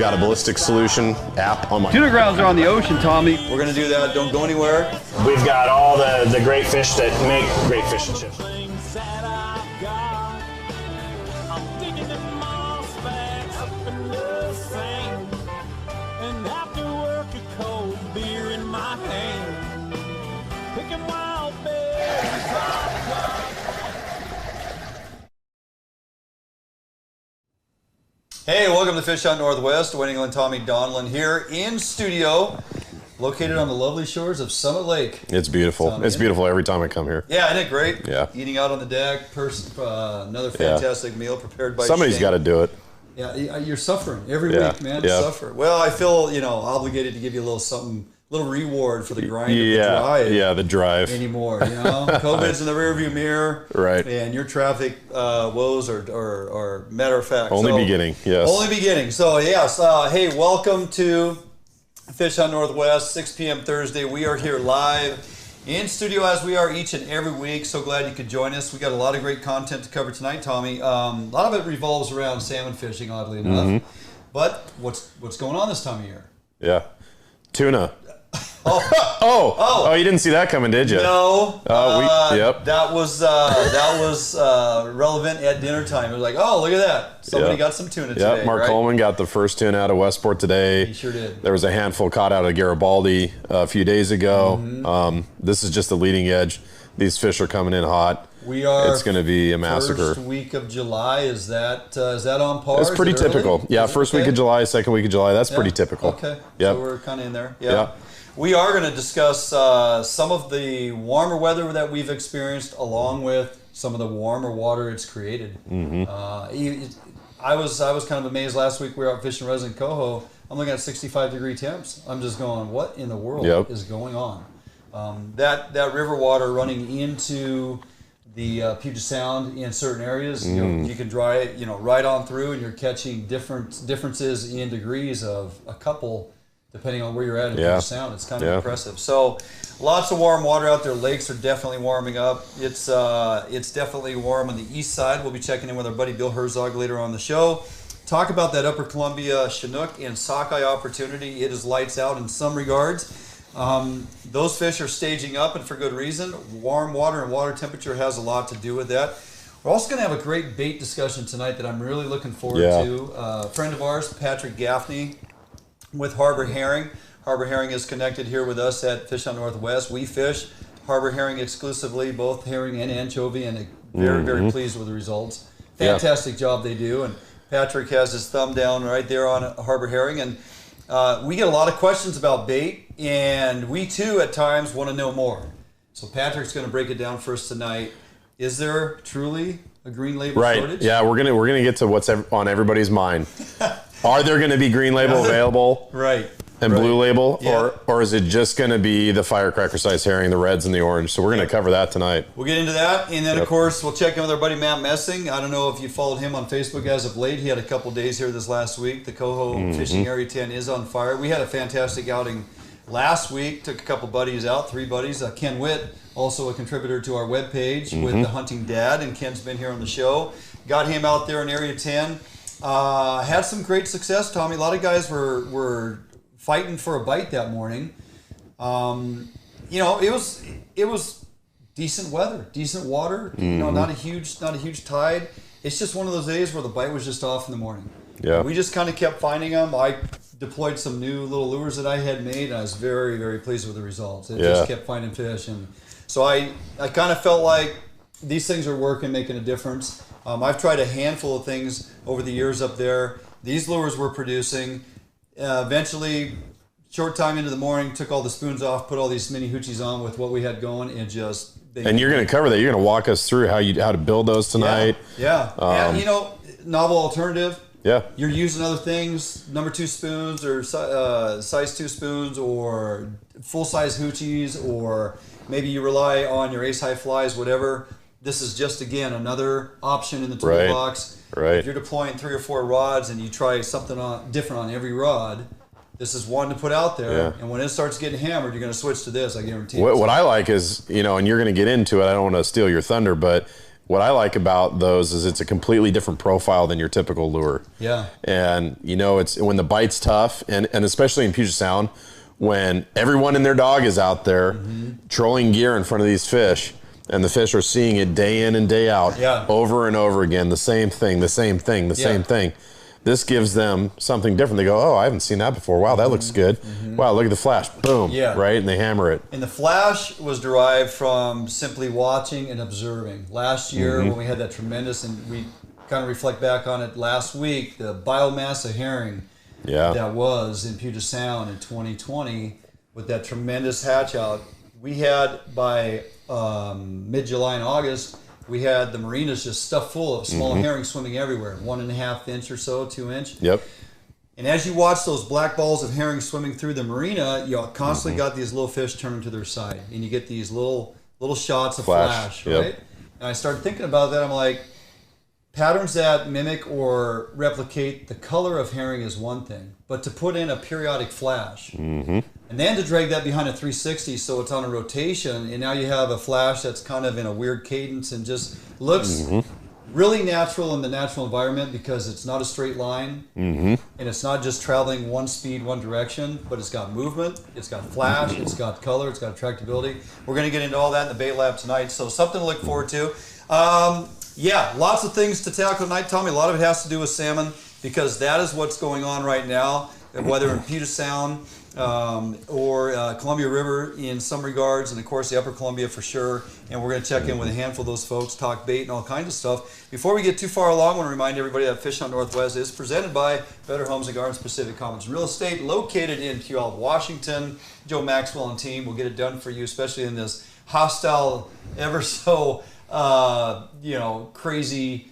got a ballistic solution app on my... Tuna grounds are on the ocean, Tommy. We're going to do that. Don't go anywhere. We've got all the great fish that make great fish and chips. Hey, welcome to Fish Hunt Northwest. Wayne England, Tommy Donlin here in studio, located on the lovely shores of Summit Lake. It's beautiful. It's beautiful every time I come here. Yeah, isn't it great? Yeah. Eating out on the deck, another fantastic meal prepared by Somebody's got to do it. Yeah, you're suffering every week, man. Yeah. Suffer. Well, I feel obligated to give you a little something, little reward for the grind of the drive. Yeah, the drive. Anymore, COVID's in the rearview mirror, right? And your traffic woes are matter of fact. Only beginning, yes. Only beginning. So yes, hey, welcome to Fish Hunt Northwest, 6 p.m. Thursday. We are here live in studio as we are each and every week. So glad you could join us. We got a lot of great content to cover tonight, Tommy. A lot of it revolves around salmon fishing, oddly enough. But what's going on this time of year? Yeah, tuna. Oh, you didn't see that coming, did you? No. Yep. That was relevant at dinner time. It was like, oh, look at that. Somebody got some tuna today. Yeah, Mark Coleman got the first tuna out of Westport today. He sure did. There was a handful caught out of Garibaldi a few days ago. This is just the leading edge. These fish are coming in hot. It's going to be a massacre. First week of July, is that on par? It's pretty typical. Yeah, first week of July, second week of July. That's pretty typical. Okay. Yep. So we're kind of in there. Yeah. We are going to discuss some of the warmer weather that we've experienced, along with some of the warmer water it's created. I was kind of amazed last week. We were out fishing resin Coho. I'm looking at 65-degree temps. I'm just going, what in the world is going on? That river water running into the Puget Sound in certain areas, you can dry it, right on through, and you're catching differences in degrees of a couple, depending on where you're at in Puget Sound. It's kind of impressive. So lots of warm water out there. Lakes are definitely warming up. It's definitely warm on the east side. We'll be checking in with our buddy Bill Herzog later on the show. Talk about that Upper Columbia Chinook and Sockeye opportunity. It is lights out in some regards. Those fish are staging up, and for good reason. Warm water and water temperature has a lot to do with that. We're also going to have a great bait discussion tonight that I'm really looking forward to. A friend of ours, Patric Gaffney, with Harbor Herring. Harbor Herring is connected here with us at Fish Hunt Northwest. We fish Harbor Herring exclusively, both herring and anchovy, and very, very pleased with the results. Fantastic job they do, and Patric has his thumb down right there on Harbor Herring, and we get a lot of questions about bait, and we too at times want to know more. So Patric's going to break it down for us tonight. Is there truly a green label shortage? Yeah, we're gonna get to what's on everybody's mind. Are there going to be green label available? Right. And blue label, or is it just going to be the firecracker size herring, the reds and the orange? So we're going to cover that tonight. We'll get into that, and then of course we'll check in with our buddy Matt Messin. I don't know if you followed him on Facebook as of late. He had a couple days here this last week. The Coho Fishing Area 10 is on fire. We had a fantastic outing last week. Took a couple buddies out, 3 buddies. Ken Witt, also a contributor to our webpage with the Hunting Dad, and Ken's been here on the show. Got him out there in Area 10. Had some great success, Tommy. A lot of guys were fighting for a bite that morning. It was decent weather, decent water. Not a huge tide. It's just one of those days where the bite was just off in the morning. Yeah. We just kind of kept finding them. I deployed some new little lures that I had made, and I was very, very pleased with the results. It just kept finding fish, and so I kind of felt like these things are working, making a difference. I've tried a handful of things over the years up there. These lures were producing. Eventually, short time into the morning, took all the spoons off, put all these mini hoochies on with what we had going, and just... And you're going to cover that. You're going to walk us through how to build those tonight. Yeah. And, novel alternative. Yeah. You're using other things, number 2 spoons or size 2 spoons or full-size hoochies, or maybe you rely on your ace high flies, whatever. This is just, again, another option in the toolbox. Right. If you're deploying 3 or 4 rods and you try something different on every rod, this is one to put out there. Yeah. And when it starts getting hammered, you're going to switch to this, I guarantee. What I like is, and you're going to get into it, I don't want to steal your thunder, but what I like about those is it's a completely different profile than your typical lure. Yeah. And, you know, it's when the bite's tough, and especially in Puget Sound, when everyone and their dog is out there trolling gear in front of these fish, and the fish are seeing it day in and day out, over and over again, the same thing, the same thing, the same thing. This gives them something different. They go, oh, I haven't seen that before. Wow, that looks good. Wow, look at the flash. Boom, right? And they hammer it. And the flash was derived from simply watching and observing. Last year, when we had that tremendous, and we kind of reflect back on it last week, the biomass of herring that was in Puget Sound in 2020 with that tremendous hatch out. We had by mid-July and August, we had the marinas just stuffed full of small herring swimming everywhere, 1.5 inch or so, 2 inch. Yep. And as you watch those black balls of herring swimming through the marina, you constantly got these little fish turning to their side, and you get these little shots of flash, right? And I started thinking about that. I'm like, patterns that mimic or replicate the color of herring is one thing, but to put in a periodic flash and then to drag that behind a 360 so it's on a rotation, and now you have a flash that's kind of in a weird cadence and just looks really natural in the natural environment because it's not a straight line and it's not just traveling one speed, one direction, but it's got movement, it's got flash, it's got color, it's got attractability. We're going to get into all that in the bait lab tonight, so something to look forward to. Yeah, lots of things to tackle tonight, Tommy. A lot of it has to do with salmon because that is what's going on right now, whether in Puget Sound or Columbia River in some regards, and of course the Upper Columbia for sure. And we're going to check in with a handful of those folks, talk bait and all kinds of stuff. Before we get too far along, I want to remind everybody that Fish Hunt Northwest is presented by Better Homes and Gardens Pacific Commons Real Estate, located in Puyallup, Washington. Joe Maxwell and team will get it done for you, especially in this hostile, ever so crazy,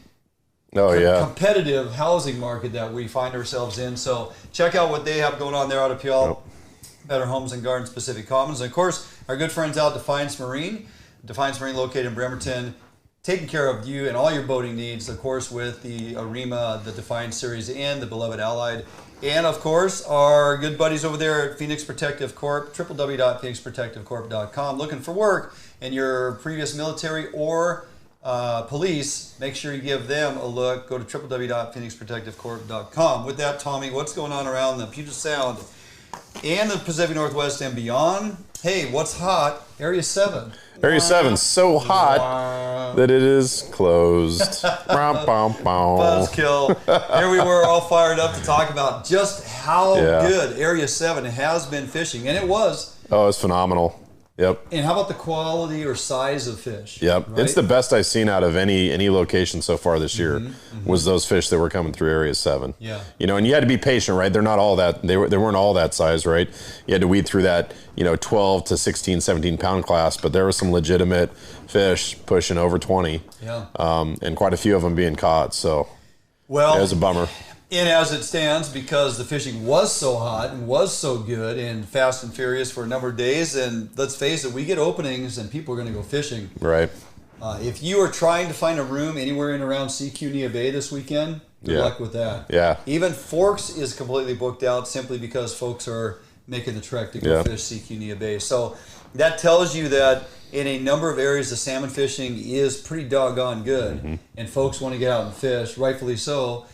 competitive housing market that we find ourselves in. So check out what they have going on there out of Puyallup. Better Homes and Gardens Pacific Commons. And of course, our good friends out at Defiance Marine located in Bremerton, taking care of you and all your boating needs, of course, with the ARIMA, the Defiance Series, and the Beloved Allied. And of course, our good buddies over there at Phoenix Protective Corp, www.phoenixprotectivecorp.com. Looking for work in your previous military or police, make sure you give them a look. Go to www.phoenixprotectivecorp.com. With that, Tommy, what's going on around the Puget Sound and the Pacific Northwest and beyond? Hey, what's hot? Area 7. Area 7's so hot that it is closed. Buzzkill. Here we were all fired up to talk about just how good Area 7 has been fishing. And it was. Oh, it's phenomenal. Yep. And how about the quality or size of fish? Yep. Right? It's the best I've seen out of any location so far this year was those fish that were coming through Area 7. Yeah. You know, and you had to be patient, right? They're not all that, they weren't all that size, right? You had to weed through that, 12 to 16, 17 pound class, but there were some legitimate fish pushing over 20. Yeah. And quite a few of them being caught, so it was a bummer. And as it stands, because the fishing was so hot and was so good and fast and furious for a number of days, and let's face it, we get openings and people are going to go fishing. Right. If you are trying to find a room anywhere in around CQ Nia Bay this weekend, good luck with that. Yeah. Even Forks is completely booked out simply because folks are making the trek to go fish CQ Nia Bay. So that tells you that in a number of areas, the salmon fishing is pretty doggone good, and folks want to get out and fish, rightfully so.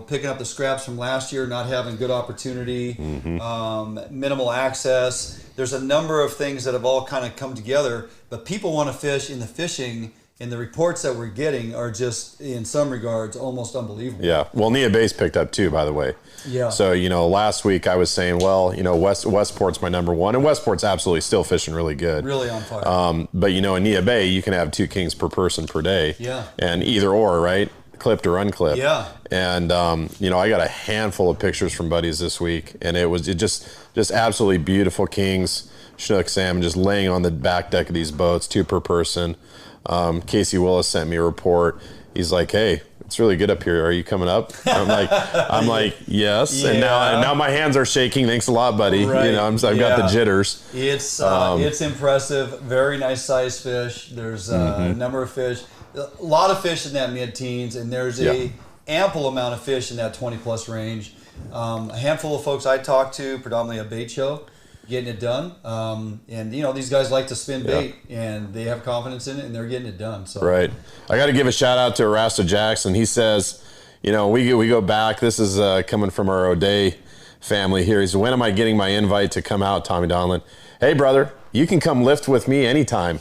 Picking up the scraps from last year, not having good opportunity, minimal access. There's a number of things that have all kind of come together, but people want to fish in the fishing, and the reports that we're getting are just, in some regards, almost unbelievable. Yeah. Well, Nia Bay's picked up too, by the way. Yeah. So, last week I was saying, well, Westport's my number one, and Westport's absolutely still fishing really good. Really on fire. But, in Nia Bay, you can have 2 kings per person per day. Yeah. And either or, right? Clipped or unclipped. Yeah. And I got a handful of pictures from buddies this week, and it just absolutely beautiful kings, Chinook salmon just laying on the back deck of these boats, 2 per person. Casey Willis sent me a report. He's like, "Hey, it's really good up here. Are you coming up?" I'm like, yes. Yeah. And now my hands are shaking. Thanks a lot, buddy. Right. I've got the jitters. It's impressive. Very nice size fish. There's a number of fish. A lot of fish in that mid-teens, and there's a ample amount of fish in that 20-plus range. A handful of folks I talked to, predominantly a bait show, getting it done. And you know, these guys like to spin bait, and they have confidence in it, and they're getting it done. So right. I got to give a shout out to Erastus Jackson. He says, you know, we go back. This is coming from our O'Day family here. He said, when am I getting my invite to come out, Tommy Donlin? Hey, brother, you can come lift with me anytime.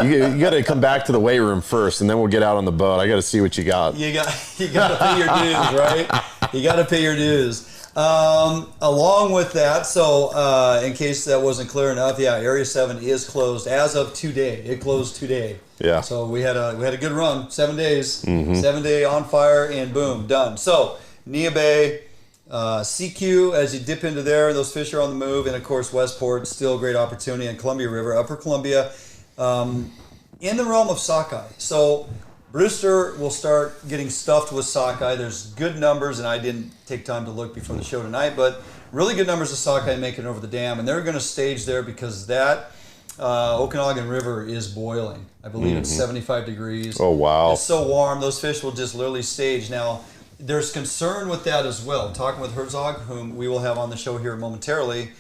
You got to come back to the weight room first, and then we'll get out on the boat. I got to see what you got. You got to pay your dues, right? You got to pay your dues. Along with that, so in case that wasn't clear enough, Area 7 is closed as of today. It closed today. Yeah. So we had a good run, 7 days, 7 day on fire, and boom, done. So Nia Bay, CQ, as you dip into there, those fish are on the move, and of course Westport, still a great opportunity, and Columbia River, Upper Columbia, in the realm of sockeye. So Brewster will start getting stuffed with sockeye. There's good numbers, and I didn't take time to look before the show tonight, but really good numbers of sockeye making it over the dam, and they're going to stage there because that Okanagan River is boiling. I believe it's 75 degrees. Oh, wow. It's so warm, those fish will just literally stage. Now, there's concern with that as well. I'm talking with Herzog, whom we will have on the show here momentarily.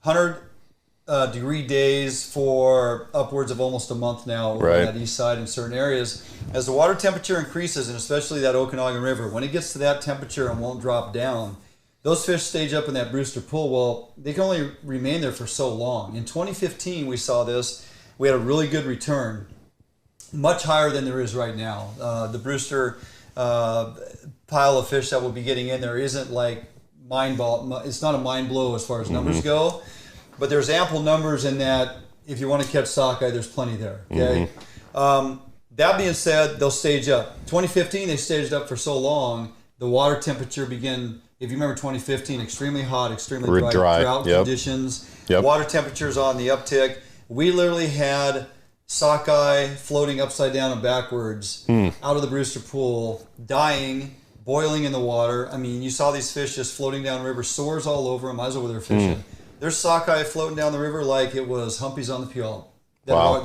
100-degree days for upwards of almost a month now over on that east side in certain areas. As the water temperature increases, and especially that Okanagan River, when it gets to that temperature and won't drop down, those fish stage up in that Brewster Pool. Well, they can only remain there for so long. In 2015, we saw this. We had a really good return, much higher than there is right now. The Brewster pile of fish that we'll be getting in there isn't like it's not a mind blow as far as numbers go, but there's ample numbers in that. If you want to catch sockeye, there's plenty there. Okay. That being said, they'll stage up. 2015, they staged up for so long, the water temperature began. If you remember 2015, extremely hot, extremely dry drought conditions. Water temperatures on the uptick. We literally had sockeye floating upside down and backwards out of the Brewster Pool, dying, boiling in the water. I mean, you saw these fish just floating down the river, sores all over them. I was over there fishing. There's sockeye floating down the river like it was humpies on the Puyallup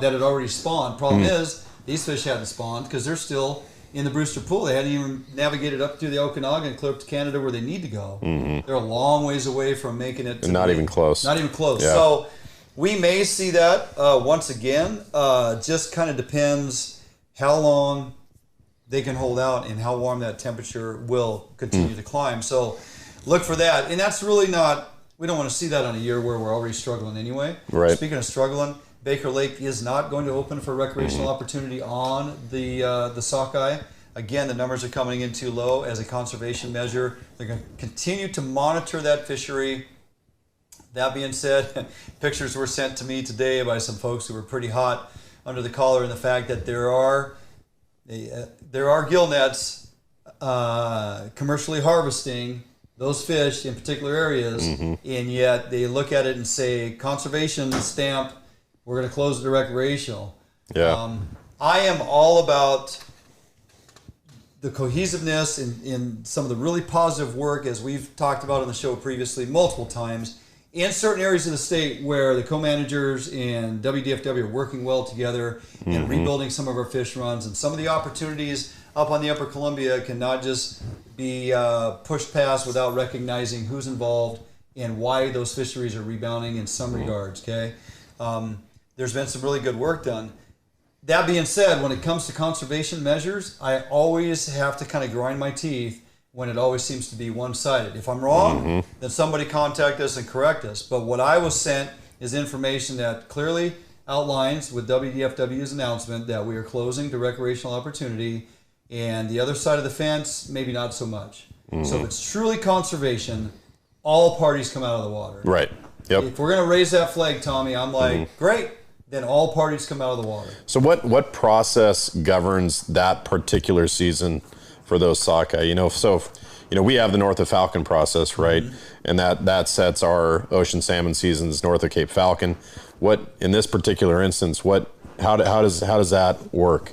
that had already spawned. Problem is, these fish hadn't spawned because they're still in the Brewster Pool. They hadn't even navigated up through the Okanagan, clear up to Canada where they need to go. They're a long ways away from making it. Not even close. Not even close. Yeah. So we may see that once again. Just kind of depends how long they can hold out and how warm that temperature will continue to climb. So look for that. And that's really not, we don't want to see that on a year where we're already struggling anyway. Right. Speaking of struggling, Baker Lake is not going to open for recreational opportunity on the sockeye. Again, the numbers are coming in too low as a conservation measure. They're going to continue to monitor that fishery. That being said, pictures were sent to me today by some folks who were pretty hot under the collar in the fact that there are gill nets commercially harvesting those fish in particular areas, and yet they look at it and say, conservation stamp, we're going to close it to recreational. Yeah. I am all about the cohesiveness in some of the really positive work, as we've talked about on the show previously multiple times, in certain areas of the state where the co-managers and WDFW are working well together and rebuilding some of our fish runs, and some of the opportunities up on the Upper Columbia cannot just be pushed past without recognizing who's involved and why those fisheries are rebounding in some regards, okay? There's been some really good work done. That being said, when it comes to conservation measures, I always have to kind of grind my teeth when it always seems to be one-sided. If I'm wrong, then somebody contact us and correct us. But what I was sent is information that clearly outlines with WDFW's announcement that we are closing to recreational opportunity, and the other side of the fence, maybe not so much. So if it's truly conservation, all parties come out of the water. Right. Yep. If we're going to raise that flag, Tommy, I'm like, great. Then all parties come out of the water. So what process governs that particular season for those sockeye? We have the North of Falcon process, right? And that sets our ocean salmon seasons north of Cape Falcon. What in this particular instance, how does that work?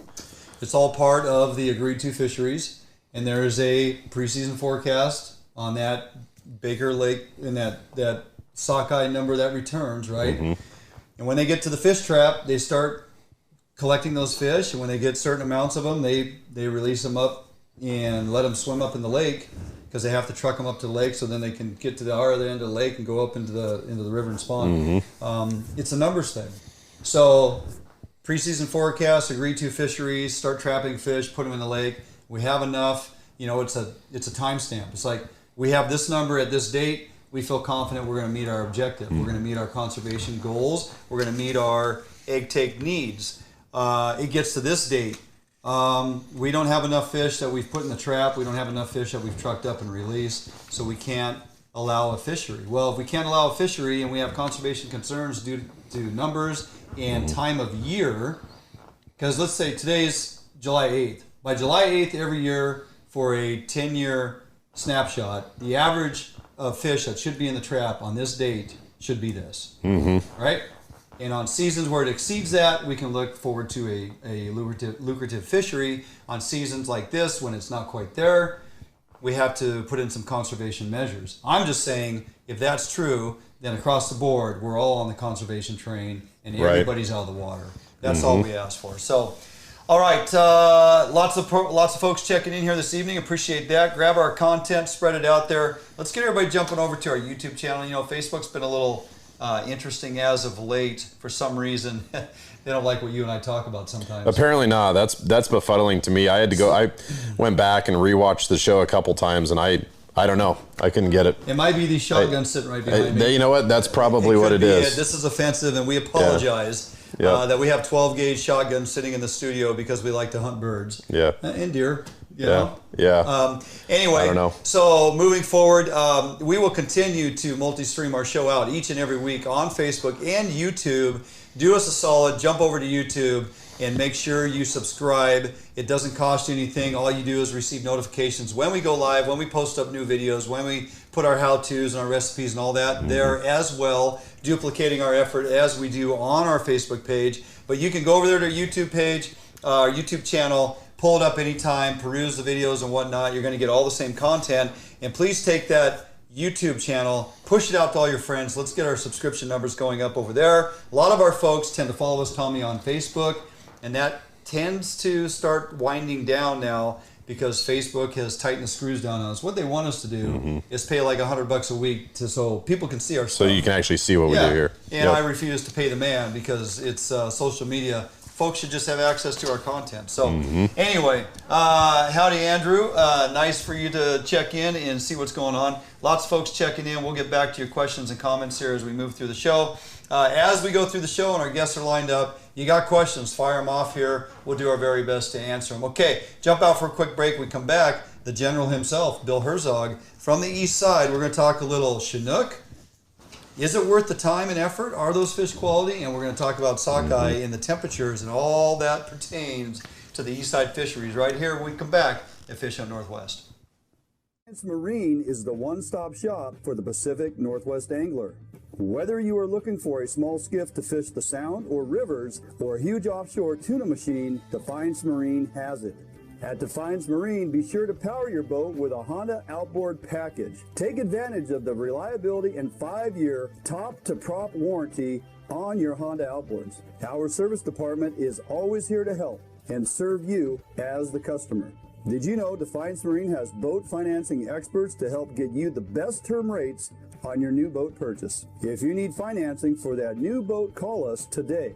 It's all part of the agreed to fisheries, and there is a preseason forecast on that Baker Lake and that sockeye number that returns, right? And when they get to the fish trap, they start collecting those fish, and when they get certain amounts of them, they release them up and let them swim up in the lake, because they have to truck them up to the lake so then they can get to the other end of the lake and go up into the river and spawn. It's a numbers thing. So preseason forecast, agree to fisheries, start trapping fish, put them in the lake. We have enough. You know, it's a timestamp. It's like we have this number at this date. We feel confident we're going to meet our objective. We're going to meet our conservation goals. We're going to meet our egg take needs. It gets to this date. We don't have enough fish that we've put in the trap. We don't have enough fish that we've trucked up and released, so we can't allow a fishery. Well, if we can't allow a fishery and we have conservation concerns due to numbers and time of year, because let's say today's July 8th. By July 8th every year for a 10-year snapshot, the average of fish that should be in the trap on this date should be this, right? And on seasons where it exceeds that, we can look forward to a lucrative fishery. On seasons like this, when it's not quite there, we have to put in some conservation measures. I'm just saying, if that's true, then across the board, we're all on the conservation train, and everybody's out of the water. That's all we ask for. So, all right, lots of folks checking in here this evening. Appreciate that. Grab our content, spread it out there. Let's get everybody jumping over to our YouTube channel. You know, Facebook's been a little interesting as of late. For some reason, they don't like what you and I talk about sometimes. Apparently not. That's befuddling to me. I had to go. I went back and rewatched the show a couple times, and I don't know. I couldn't get it. It might be these shotguns sitting right behind me. You know what? That's probably what it is. This is offensive, and we apologize that we have 12 gauge shotguns sitting in the studio because we like to hunt birds. And deer. You know? Anyway, I don't know. So moving forward, we will continue to multi-stream our show out each and every week on Facebook and YouTube. Do us a solid, jump over to YouTube and make sure you subscribe. It doesn't cost you anything. All you do is receive notifications when we go live, when we post up new videos, when we put our how-tos and our recipes and all that there as well, duplicating our effort as we do on our Facebook page. But you can go over there to our YouTube page, our YouTube channel, pull it up anytime, peruse the videos and whatnot. You're going to get all the same content. And please take that YouTube channel, push it out to all your friends. Let's get our subscription numbers going up over there. A lot of our folks tend to follow us, Tommy, on Facebook, and that tends to start winding down now because Facebook has tightened the screws down on us. What they want us to do is pay like $100 a week so people can see our stuff. So you can actually see what we do here. And I refuse to pay the man because it's social media. Folks should just have access to our content. So anyway, howdy, Andrew. Nice for you to check in and see what's going on. Lots of folks checking in. We'll get back to your questions and comments here as we move through the show. As we go through the show and our guests are lined up, you got questions, fire them off here. We'll do our very best to answer them. Okay, jump out for a quick break. We come back. The general himself, Bill Herzog, from the east side. We're going to talk a little Chinook. Is it worth the time and effort? Are those fish quality? And we're going to talk about sockeye and the temperatures and all that pertains to the east side fisheries right here when we come back at Fish Hunt Northwest. Marine is the one-stop shop for the Pacific Northwest angler. Whether you are looking for a small skiff to fish the Sound or rivers or a huge offshore tuna machine, Defiance Marine has it. At Defiance Marine, be sure to power your boat with a Honda outboard package. Take advantage of the reliability and 5-year top-to-prop warranty on your Honda outboards. Our service department is always here to help and serve you as the customer. Did you know Defiance Marine has boat financing experts to help get you the best term rates on your new boat purchase? If you need financing for that new boat, call us today.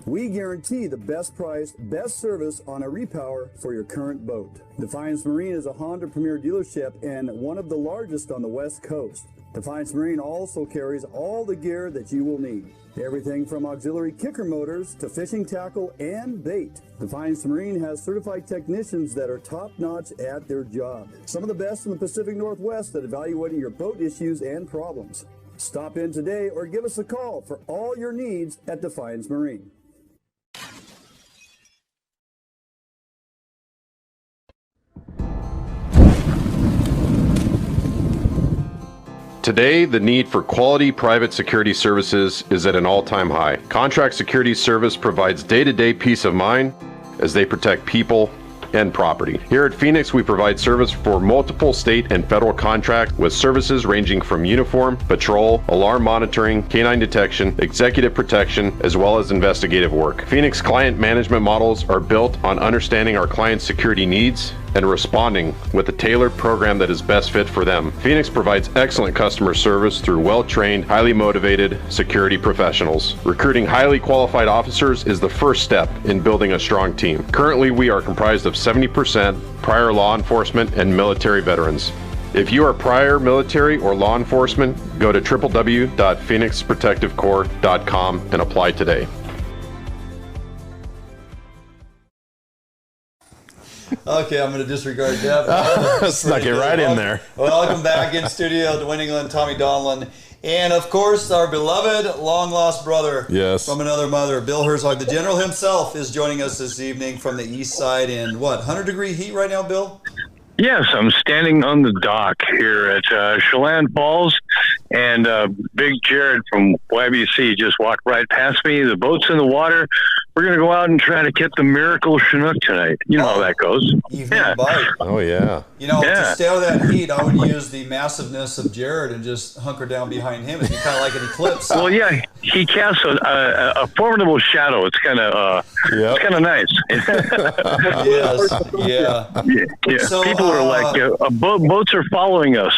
We guarantee the best price, best service on a repower for your current boat. Defiance Marine is a Honda Premier dealership and one of the largest on the West Coast. Defiance Marine also carries all the gear that you will need. Everything from auxiliary kicker motors to fishing tackle and bait. Defiance Marine has certified technicians that are top-notch at their job. Some of the best in the Pacific Northwest at evaluating your boat issues and problems. Stop in today or give us a call for all your needs at Defiance Marine. Today, the need for quality private security services is at an all-time high. Contract Security Service provides day-to-day peace of mind as they protect people and property. Here at Phoenix, we provide service for multiple state and federal contracts with services ranging from uniform, patrol, alarm monitoring, canine detection, executive protection, as well as investigative work. Phoenix client management models are built on understanding our clients' security needs and responding with a tailored program that is best fit for them. Phoenix provides excellent customer service through well-trained, highly motivated security professionals. Recruiting highly qualified officers is the first step in building a strong team. Currently, we are comprised of 70% prior law enforcement and military veterans. If you are prior military or law enforcement, go to www.phoenixprotectivecorps.com and apply today. Okay, I'm going to disregard that. Snuck it right in there. Welcome back in studio, Dwayne England, Tommy Donlin, and of course our beloved long-lost brother from another mother, Bill Herzog. The General himself is joining us this evening from the east side in, 100-degree heat right now, Bill? Yes, I'm standing on the dock here at Chelan Falls, and Big Jared from YBC just walked right past me. The boat's in the water. We're going to go out and try to get the miracle Chinook tonight. You know how that goes. Evening bite. Oh, yeah. You know, to stay out of that heat, I would use the massiveness of Jared and just hunker down behind him. It'd be kind of like an eclipse. Well, yeah, he casts a formidable shadow. It's kind of it's kind of nice. Yes, yeah. Yeah. So, people are like, boats are following us.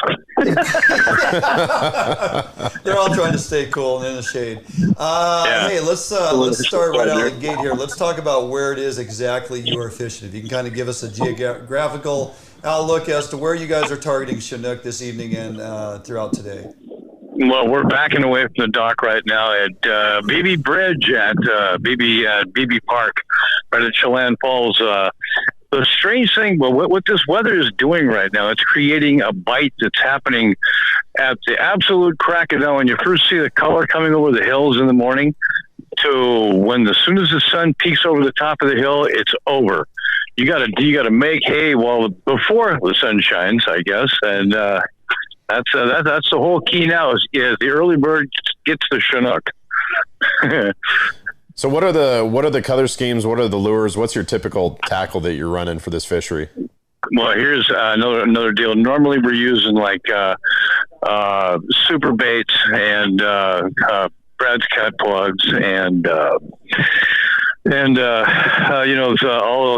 They're all trying to stay cool and in the shade. Hey, let's start right out of the gate here. Let's talk about where it is exactly you are fishing. If you can kind of give us a geographical outlook as to where you guys are targeting Chinook this evening and throughout today. Well, we're backing away from the dock right now at BB Bridge at BB Park, right at Chelan Falls. The strange thing, well, what this weather is doing right now, it's creating a bite that's happening at the absolute crack of dawn. When you first see the color coming over the hills in the morning, to when as soon as the sun peaks over the top of the hill, it's over. You gotta make hay before the sun shines, I guess, and that's the whole key now is the early bird gets the Chinook. So what are the color schemes? What are the lures? What's your typical tackle that you're running for this fishery? Well, here's another deal. Normally we're using like super baits and Brad's cat plugs and all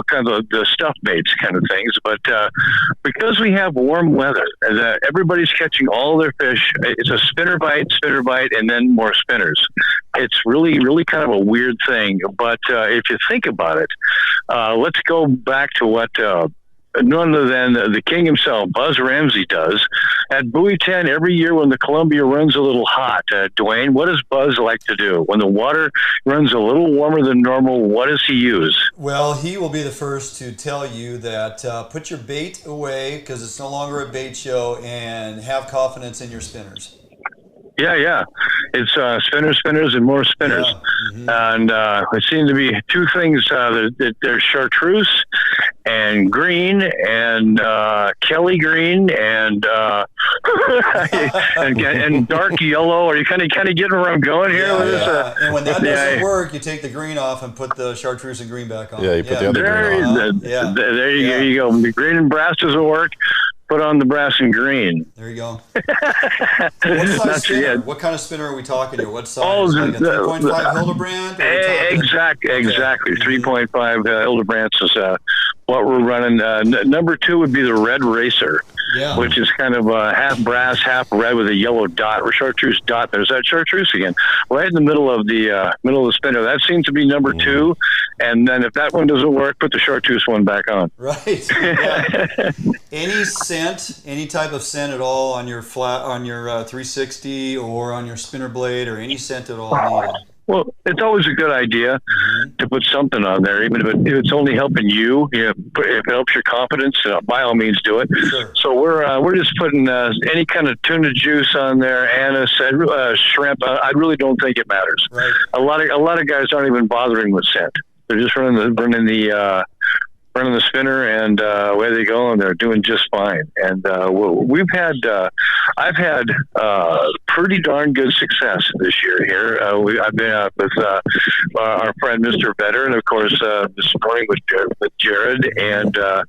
kinds of the stuff baits kind of things. But because we have warm weather, everybody's catching all their fish. It's a spinner bite, and then more spinners. It's really, really kind of a weird thing. But if you think about it, let's go back to what none other than the king himself, Buzz Ramsey, does at Buoy 10 every year when the Columbia runs a little hot. Dwayne, what does Buzz like to do when the water runs a little warmer than normal? What does he use? Well, he will be the first to tell you that put your bait away because it's no longer a bait show, and have confidence in your spinners. Yeah. It's spinners, and more spinners. Yeah. Mm-hmm. And it seems to be two things. There's chartreuse and green and Kelly green and and dark yellow. Are you kind of getting where I'm going here? Yeah. And when that doesn't work, you take the green off and put the chartreuse and green back on. Yeah, you put the other green on. There you go. The green and brass doesn't work. Put on the brass and green. There you go. What size spinner? What kind of spinner are we talking here? What size? Like a 3.5 Hildebrand? Exactly. 3.5 Hildebrands is what we're running. Number 2 would be the Red Racer, which is kind of half brass, half red with a yellow dot or chartreuse dot. There's that chartreuse again, right in the middle of the spinner. That seems to be number 2. And then if that one doesn't work, put the chartreuse one back on. Right. Yeah. Any scent, any type of scent at all on your 360 or on your spinner blade, or any scent at all needed? Well, it's always a good idea to put something on there, even if it's only helping you. If it helps your confidence, by all means, do it. Sure. So we're just putting any kind of tuna juice on there, anise, shrimp. I really don't think it matters. Right. A lot of guys aren't even bothering with scent. They're just running the spinner, and away they go, and they're doing just fine. And I've had pretty darn good success this year here. I've been out with our friend Mr. Vetter, and of course this morning with Jared and a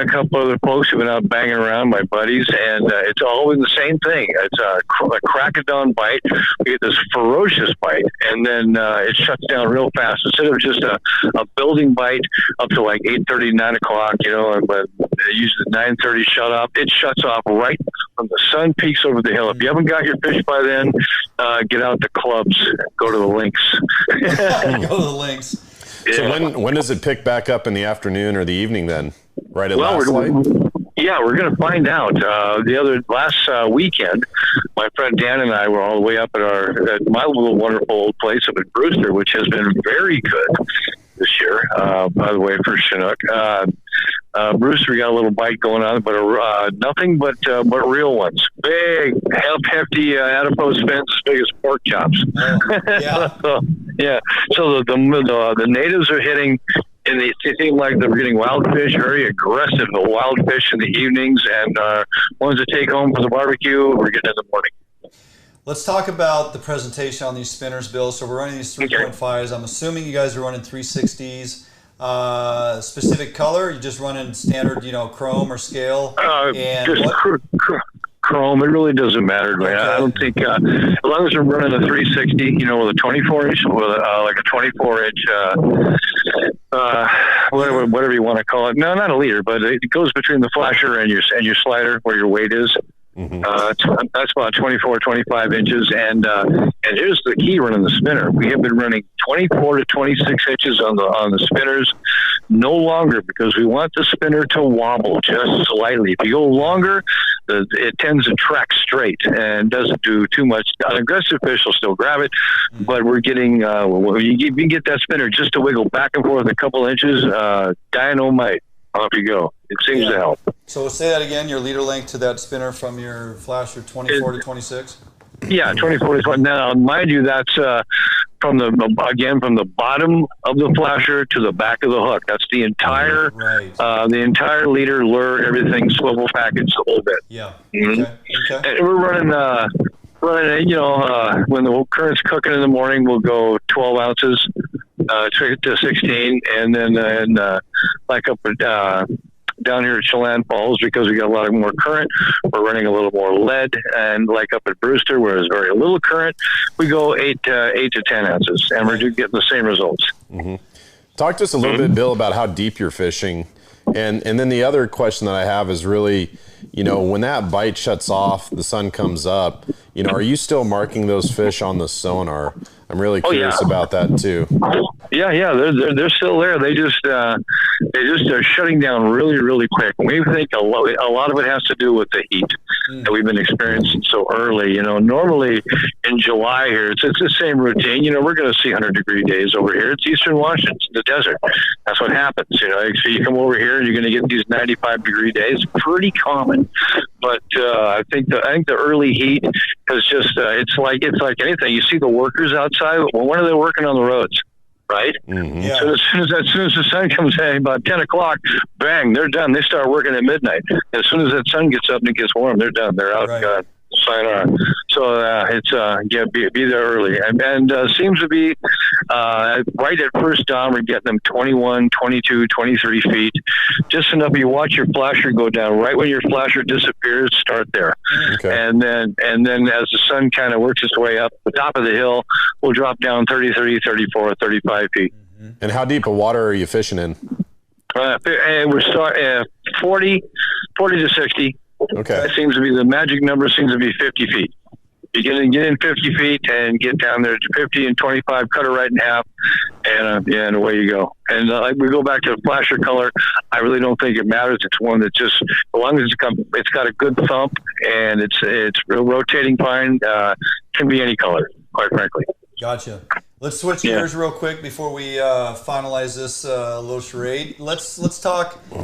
couple other folks who've been out banging around, my buddies, and it's all in the same thing. It's a crack of dawn bite. We get this ferocious bite, and then it shuts down real fast. Instead of just a building bite up to like 8:30, 9 o'clock, you know, and but usually 9:30 shut off. It shuts off right when the sun peaks over the hill. If you haven't got your fish by then, get out the clubs, go to the links. Go to the links. Yeah. So when does it pick back up in the afternoon or the evening then? Right at last light? Yeah, we're going to find out. Last weekend, my friend Dan and I were all the way up at my little wonderful old place up in Brewster, which has been very good this year, by the way, for Chinook. Brewster got a little bite going on, but nothing but real ones. Big, hefty adipose fins, as big as pork chops. Yeah. So the natives are hitting, and they seem like they're getting wild fish, very aggressive wild fish in the evenings, and ones to take home for the barbecue, we're getting in the morning. Let's talk about the presentation on these spinners, Bill. So we're running these 3.5s. I'm assuming you guys are running 360s. Specific color? You just running standard, chrome or scale? Chrome. It really doesn't matter. Okay. I don't think, as long as we're running a 360, with a 24-inch, with like a 24-inch, whatever you want to call it. No, not a leader, but it goes between the flasher and your slider where your weight is. Mm-hmm. That's about 24, 25 inches. And here's the key running the spinner. We have been running 24 to 26 inches on the spinners, no longer, because we want the spinner to wobble just slightly. If you go longer, it tends to track straight and doesn't do too much. An aggressive fish will still grab it, but we're getting, you can get that spinner just to wiggle back and forth a couple inches, dynamite. Off you go. It seems to help. So say that again, your leader length to that spinner from your flasher, 24 to 26? Yeah, 24 to 20. Now, mind you, that's from the bottom of the flasher to the back of the hook. That's the entire leader, lure, everything, swivel package, the whole bit. Yeah. Mm-hmm. Okay. And we're running, when the current's cooking in the morning, we'll go 12 ounces to 16, and then like up down here at Chelan Falls, because we got a lot more current, we're running a little more lead, and like up at Brewster, where there's very little current, we go 8 to 10 ounces, and we're getting the same results. Mm-hmm. Talk to us a little bit, Bill, about how deep you're fishing, and then the other question that I have is really, when that bite shuts off, the sun comes up, are you still marking those fish on the sonar? I'm really curious about that too. Yeah, they're still there. They just are shutting down really, really quick. We think a lot of it has to do with the heat that we've been experiencing so early. Normally in July here, it's the same routine. We're going to see 100-degree days over here. It's Eastern Washington, it's the desert. That's what happens. So you come over here and you're going to get these 95-degree days. Pretty common, but I think the early heat is just it's like anything. You see the workers outside. Well, when are they working on the roads? Right? Mm-hmm. Yeah. So as soon as the sun comes in, about 10 o'clock, bang, they're done. They start working at midnight. As soon as that sun gets up and it gets warm, they're done. They're out. Right. Sayonara. So it's be there early, and seems to be right at first dawn. We're getting them 21, 22, 23 feet, just enough. You watch your flasher go down right when your flasher disappears. Start there, and then as the sun kind of works its way up the top of the hill, we'll drop down 30, 34, 35 feet. Mm-hmm. And how deep of water are you fishing in? And we're starting 40 to 60. Okay. That seems to be the magic number. Seems to be 50 feet. You get in 50 feet and get down there to 50 and 25, cut it right in half, and away you go. And we go back to the flasher color. I really don't think it matters. It's one that just, as long as it's got a good thump and it's real rotating fine. Can be any color, quite frankly. Gotcha. Let's switch gears real quick before we finalize this little charade. Let's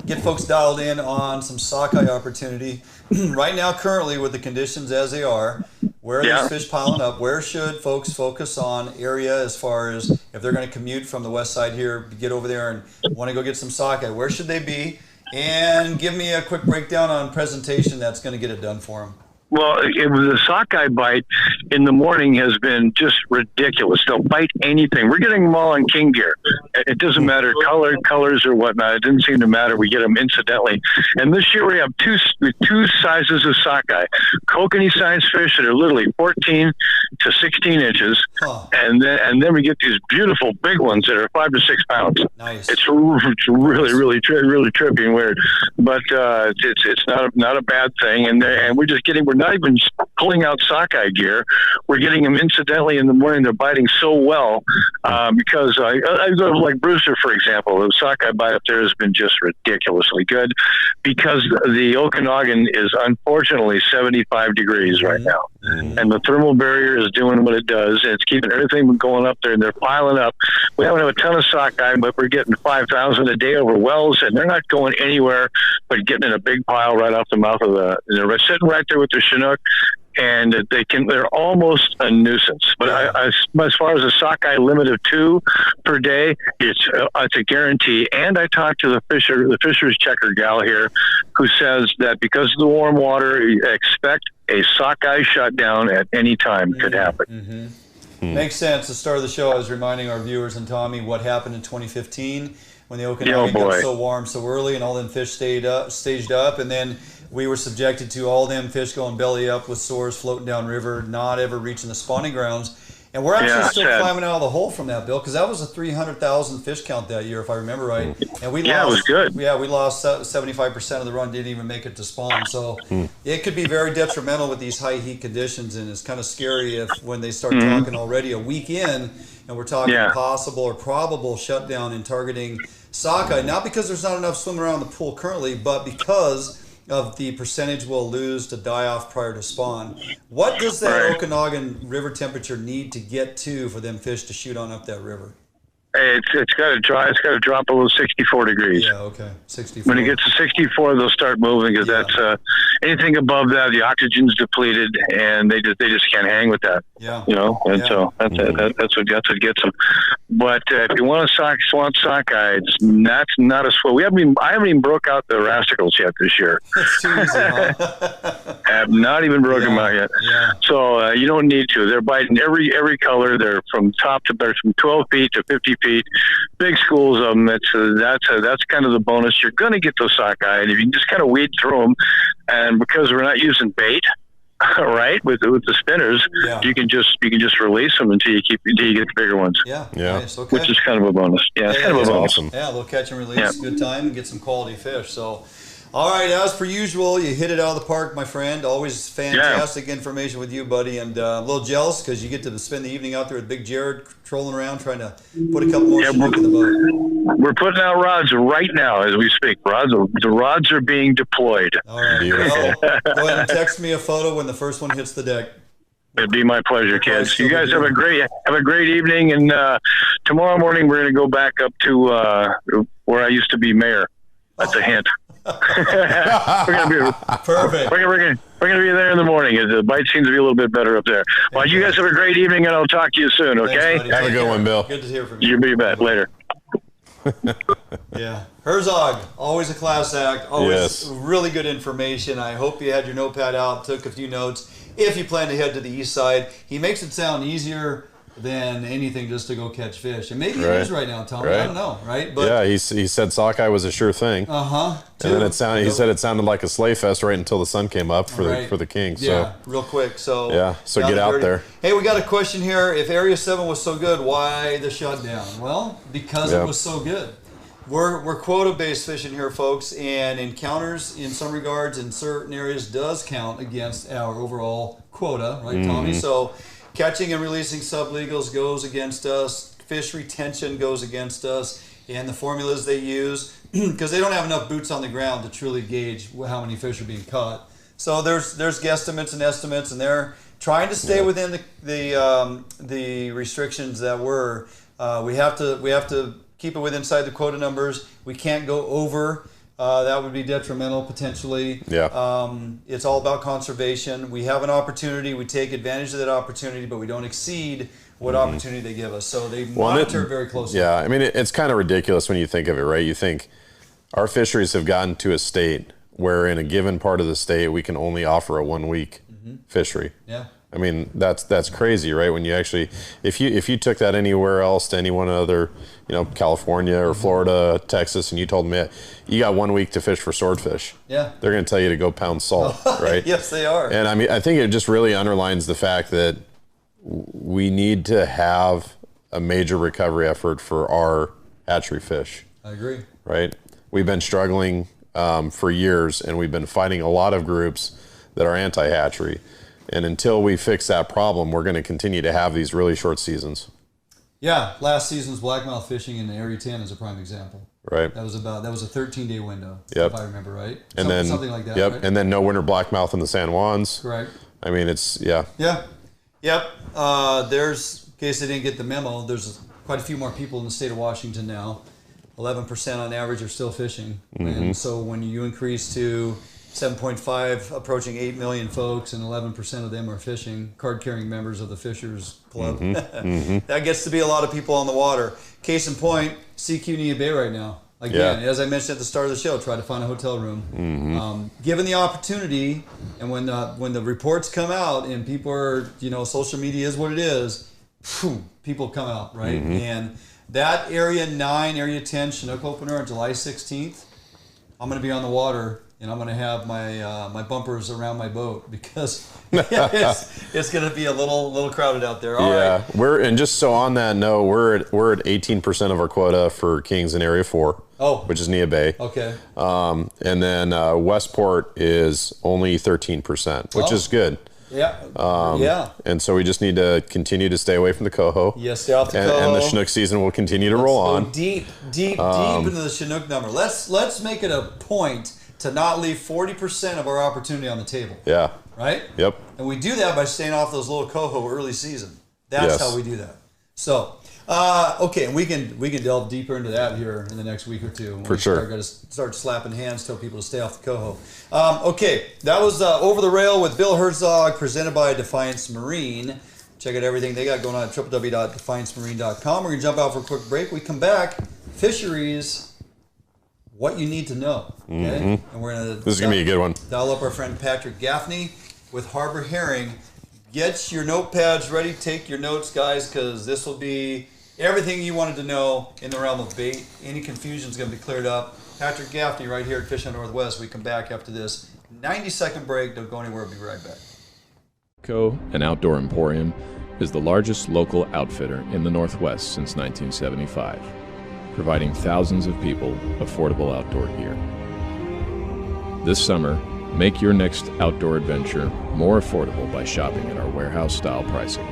get folks dialed in on some sockeye opportunity. Right now, currently, with the conditions as they are, where are these fish piling up? Where should folks focus on area as far as if they're going to commute from the west side here, get over there and want to go get some sockeye? Where should they be? And give me a quick breakdown on presentation that's going to get it done for them. Well, the sockeye bite in the morning has been just ridiculous. They'll bite anything. We're getting them all on king gear. It doesn't matter colors or whatnot. It didn't seem to matter. We get them incidentally. And this year we have two sizes of sockeye. Kokanee size fish that are literally 14 to 16 inches. Huh. And then we get these beautiful big ones that are 5 to 6 pounds. Nice. It's really trippy and weird. But it's not a bad thing. And we're not even pulling out sockeye gear. We're getting them incidentally in the morning. They're biting so well because I go like Brewster, for example. The sockeye bite up there has been just ridiculously good because the Okanagan is unfortunately 75 degrees right now. Mm-hmm. And the thermal barrier is doing what it does. It's keeping everything from going up there, and they're piling up. We don't have a ton of sockeye, but we're getting 5,000 a day over wells, and they're not going anywhere but getting in a big pile right off the mouth of they're sitting right there with the Chinook, and they're almost a nuisance. But as far as a sockeye limit of 2 per day, it's a guarantee. And I talked to the fisher's checker gal here, who says that because of the warm water, you expect a sockeye shutdown at any time could happen. Mm-hmm. Makes sense. The start of the show, I was reminding our viewers and Tommy what happened in 2015 when the Okanagan got so warm so early, and all them fish staged up, and then we were subjected to all them fish going belly up with sores floating down river, not ever reaching the spawning grounds. And we're actually still climbing out of the hole from that, Bill, because that was a 300,000 fish count that year, if I remember right. And we lost, it was good. Yeah, we lost 75% of the run, didn't even make it to spawn. So it could be very detrimental with these high heat conditions, and it's kind of scary when they start talking already a week in, and we're talking possible or probable shutdown in targeting sockeye, not because there's not enough swimming around the pool currently, but because of the percentage we'll lose to die off prior to spawn. What does that Okanagan river temperature need to get to for them fish to shoot on up that river? It's got to dry. It's got to drop below 64 degrees. Yeah, okay, 64. When it gets to 64, they'll start moving because that's anything above that, the oxygen's depleted, and they just can't hang with that. Yeah, so that's what gets them. But if you want a swamp sockeye, that's not a swell. I haven't even broke out the rascals yet this year. It's too easy, huh? I have not even broken them out yet. Yeah. So you don't need to. They're biting every color. They're from 12 feet to 50 feet. Big schools of them. That's kind of the bonus. You're going to get those sockeye, and if you can just kind of weed through them, and because we're not using bait, right, with the spinners, you can just release them until you get the bigger ones. Yeah. Nice. Okay. Which is kind of a bonus. Yeah, it's kind of a bonus. Awesome. Yeah, a little catch and release, good time, and get some quality fish. So, all right, as per usual, you hit it out of the park, my friend. Always fantastic information with you, buddy. And I'm a little jealous because you get to spend the evening out there with Big Jared trolling around trying to put a couple more Chinook in the boat. We're putting out rods right now as we speak. The rods are being deployed. All right. Well, go ahead and text me a photo when the first one hits the deck. It'd be my pleasure, kids. You guys have a great evening, and tomorrow morning we're going to go back up to where I used to be mayor. That's a hint. We're gonna be perfect. We're gonna be there in the morning. The bite seems to be a little bit better up there. Well, you guys have a great evening, and I'll talk to you soon. Okay? Thanks, have a good one, Bill. Good to hear from you. You be back later. Yeah, Herzog, always a class act. Always really good information. I hope you had your notepad out, took a few notes. If you plan to head to the east side, he makes it sound easier than anything just to go catch fish. And maybe it is right now, Tom. I don't know, right? But yeah, he said sockeye was a sure thing. Uh-huh. And then he said it sounded like a sleigh fest right until the sun came up for the king. So yeah, real quick. So get out there. Hey, we got a question here. If Area 7 was so good, why the shutdown? Well, because it was so good. We're quota-based fishing here, folks, and encounters in some regards in certain areas does count against our overall quota, right, Tommy? So catching and releasing sublegals goes against us. Fish retention goes against us. And the formulas they use, because they don't have enough boots on the ground to truly gauge how many fish are being caught. So there's guesstimates and estimates, and they're trying to stay within the restrictions that were. We have to keep it within inside the quota numbers. We can't go over. That would be detrimental potentially. Yeah. It's all about conservation. We have an opportunity. We take advantage of that opportunity, but we don't exceed what opportunity they give us. So they monitor it very closely. Yeah, I mean, it's kind of ridiculous when you think of it, right? You think our fisheries have gotten to a state where in a given part of the state we can only offer a 1 week fishery. Yeah. I mean, that's crazy, right? When you actually, if you took that anywhere else to any one other, California or Florida, Texas, and you told them, you got 1 week to fish for swordfish. Yeah. They're going to tell you to go pound salt, right? Yes, they are. And I mean, I think it just really underlines the fact that we need to have a major recovery effort for our hatchery fish. I agree. Right? We've been struggling for years, and we've been fighting a lot of groups that are anti-hatchery. And until we fix that problem, we're going to continue to have these really short seasons. Yeah, last season's blackmouth fishing in Area 10 is a prime example. Right. That was a 13-day window, yep. if I remember right. And something like that. Yep. Right? And then no winter blackmouth in the San Juans. Correct. I mean, it's Yep. There's, in case they didn't get the memo, there's quite a few more people in the state of Washington now. 11% on average are still fishing. And so when you increase to 7.5, approaching 8 million folks, and 11% of them are fishing, card-carrying members of the Fishers Club. That gets to be a lot of people on the water. Case in point, CQ Nia Bay right now. Again, as I mentioned at the start of the show, try to find a hotel room. Given the opportunity, and when the reports come out, and people are, social media is what it is, people come out, right? And that Area 9, Area 10 Chinook opener on July 16th, I'm going to be on the water. And I'm going to have my bumpers around my boat because it's going to be a little crowded out there. All right. And just so on that note, we're at 18% of our quota for Kings in Area 4. Which is Nia Bay. Okay. And then Westport is only 13%, which is good. Yeah. And so we just need to continue to stay away from the Coho. Yes, stay off the Coho. And the Chinook season will continue to roll on. Deep into the Chinook number. Let's make it a point to not leave 40% of our opportunity on the table. Yeah. Right? Yep. And we do that by staying off those little Coho early season. That's how we do that. So, okay, and we can delve deeper into that here in the next week or two. For sure. We're going to start slapping hands, tell people to stay off the Coho. Okay, that was Over the Rail with Bill Herzog, presented by Defiance Marine. Check out everything they got going on at www.defiancemarine.com. We're going to jump out for a quick break. We come back, fisheries, what you need to know. Okay? And we're going to This is going to be a good one. Dial up our friend Patric Gaffney with Harbor Herring. Get your notepads ready. Take your notes, guys, because this will be everything you wanted to know in the realm of bait. Any confusion is going to be cleared up. Patric Gaffney right here at Fish on Northwest. We come back after this 90-second break. Don't go anywhere. We'll be right back. Coho, an outdoor emporium, is the largest local outfitter in the Northwest since 1975, providing thousands of people affordable outdoor gear. This summer, make your next outdoor adventure more affordable by shopping at our warehouse-style pricing.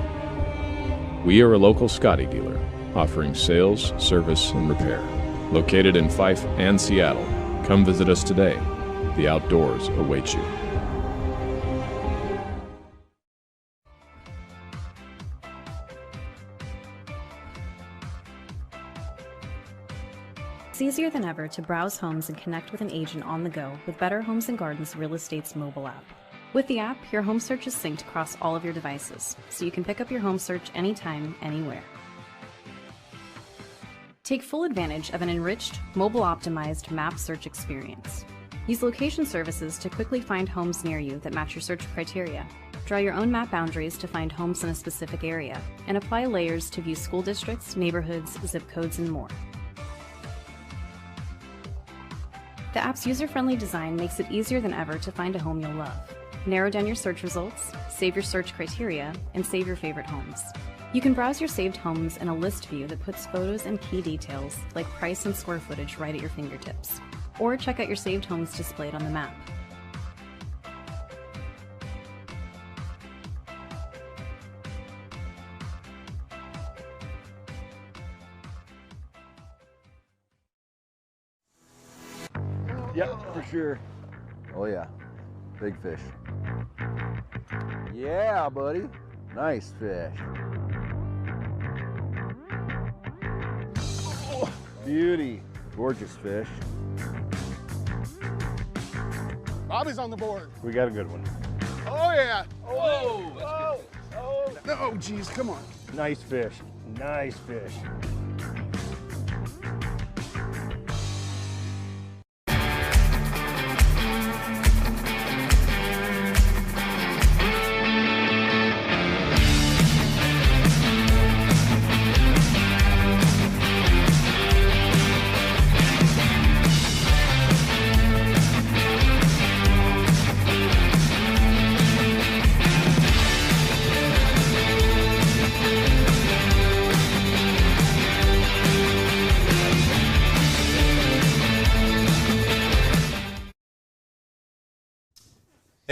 We are a local Scotty dealer, offering sales, service, and repair. Located in Fife and Seattle, come visit us today. The outdoors await you. It's easier than ever to browse homes and connect with an agent on the go with Better Homes and Gardens Real Estate's mobile app. With the app, your home search is synced across all of your devices, so you can pick up your home search anytime, anywhere. Take full advantage of an enriched, mobile-optimized map search experience. Use location services to quickly find homes near you that match your search criteria. Draw your own map boundaries to find homes in a specific area, and apply layers to view school districts, neighborhoods, zip codes, and more. The app's user-friendly design makes it easier than ever to find a home you'll love. Narrow down your search results, save your search criteria, and save your favorite homes. You can browse your saved homes in a list view that puts photos and key details like price and square footage right at your fingertips. Or check out your saved homes displayed on the map. Yep, for sure. Oh yeah, big fish. Yeah, buddy. Nice fish. Oh, beauty. Gorgeous fish. Bobby's on the board. We got a good one. Oh yeah. Oh, No, geez, come on. nice fish. Nice fish.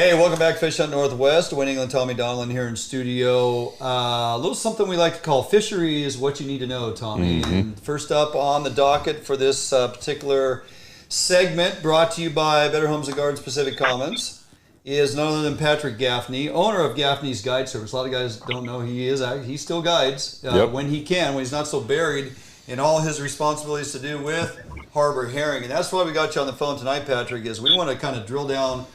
Hey, welcome back, Fish Hunt Northwest. Wayne England, Tommy Donlin here in studio. A little something we like to call fishery is what you need to know, Tommy. And first up on the docket for this particular segment, brought to you by Better Homes and Gardens Pacific Commons, is none other than Patric Gaffney, owner of Gaffney's Guide Service. A lot of guys don't know he still guides when he can, when he's not so buried in all his responsibilities to do with harbor herring. And that's why we got you on the phone tonight, Patric, is we want to kind of drill down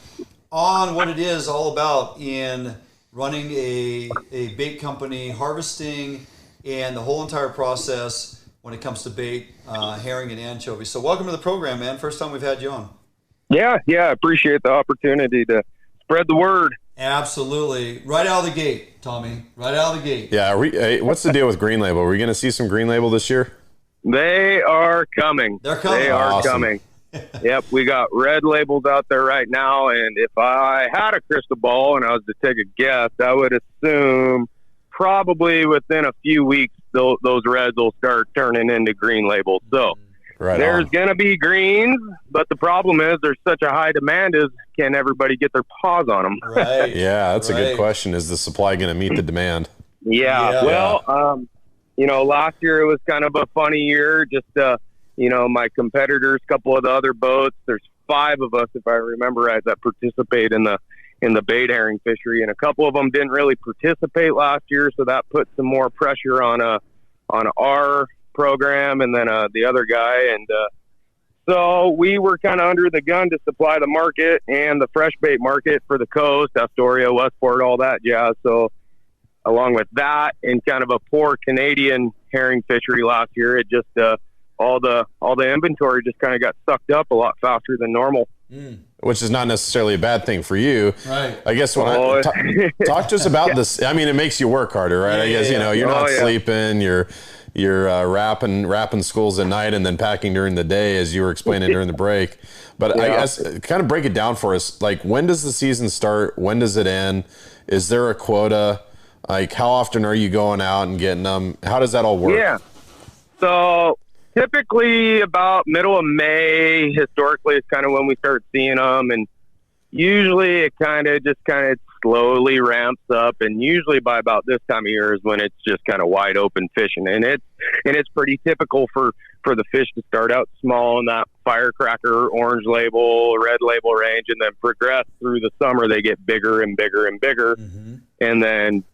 on what it is all about in running a bait company, harvesting, and the whole entire process when it comes to bait, herring, and anchovies. So welcome to the program, man. First time we've had you on. Yeah, I appreciate the opportunity to spread the word. Absolutely. Right out of the gate, Tommy. Right out of the gate. Yeah. What's the deal with Green Label? Are we going to see some Green Label this year? They are coming. They're coming. They are coming. Yep, we got red labels out there right now, and if I had a crystal ball and I was to take a guess, I would assume probably within a few weeks those reds will start turning into green labels. So there's going to be greens, but the problem is there's such a high demand is can everybody get their paws on them? Right. Yeah, that's a good question. Is the supply going to meet the demand? Yeah. Well, last year it was kind of a funny year, just my competitors, a couple of the other boats, there's 5 of us, if I remember right, that participate in the bait herring fishery. And a couple of them didn't really participate last year. So that put some more pressure on our program and then the other guy. And so we were kind of under the gun to supply the market and the fresh bait market for the coast, Astoria, Westport, all that jazz. So along with that and kind of a poor Canadian herring fishery last year, it just, all the inventory just kind of got sucked up a lot faster than normal. Which is not necessarily a bad thing for you. Right. I guess when talk to us about this. I mean, it makes you work harder, right? I guess, you're not sleeping, you're wrapping schools at night and then packing during the day, as you were explaining during the break. But I guess kind of break it down for us. Like, when does the season start? When does it end? Is there a quota? Like, how often are you going out and getting them? How does that all work? Yeah. So typically about middle of May, historically, is kind of when we start seeing them. And usually it kind of slowly ramps up. And usually by about this time of year is when it's just kind of wide open fishing. And it's pretty typical for the fish to start out small in that firecracker, orange label, red label range, and then progress through the summer. They get bigger and bigger and bigger. Mm-hmm. And then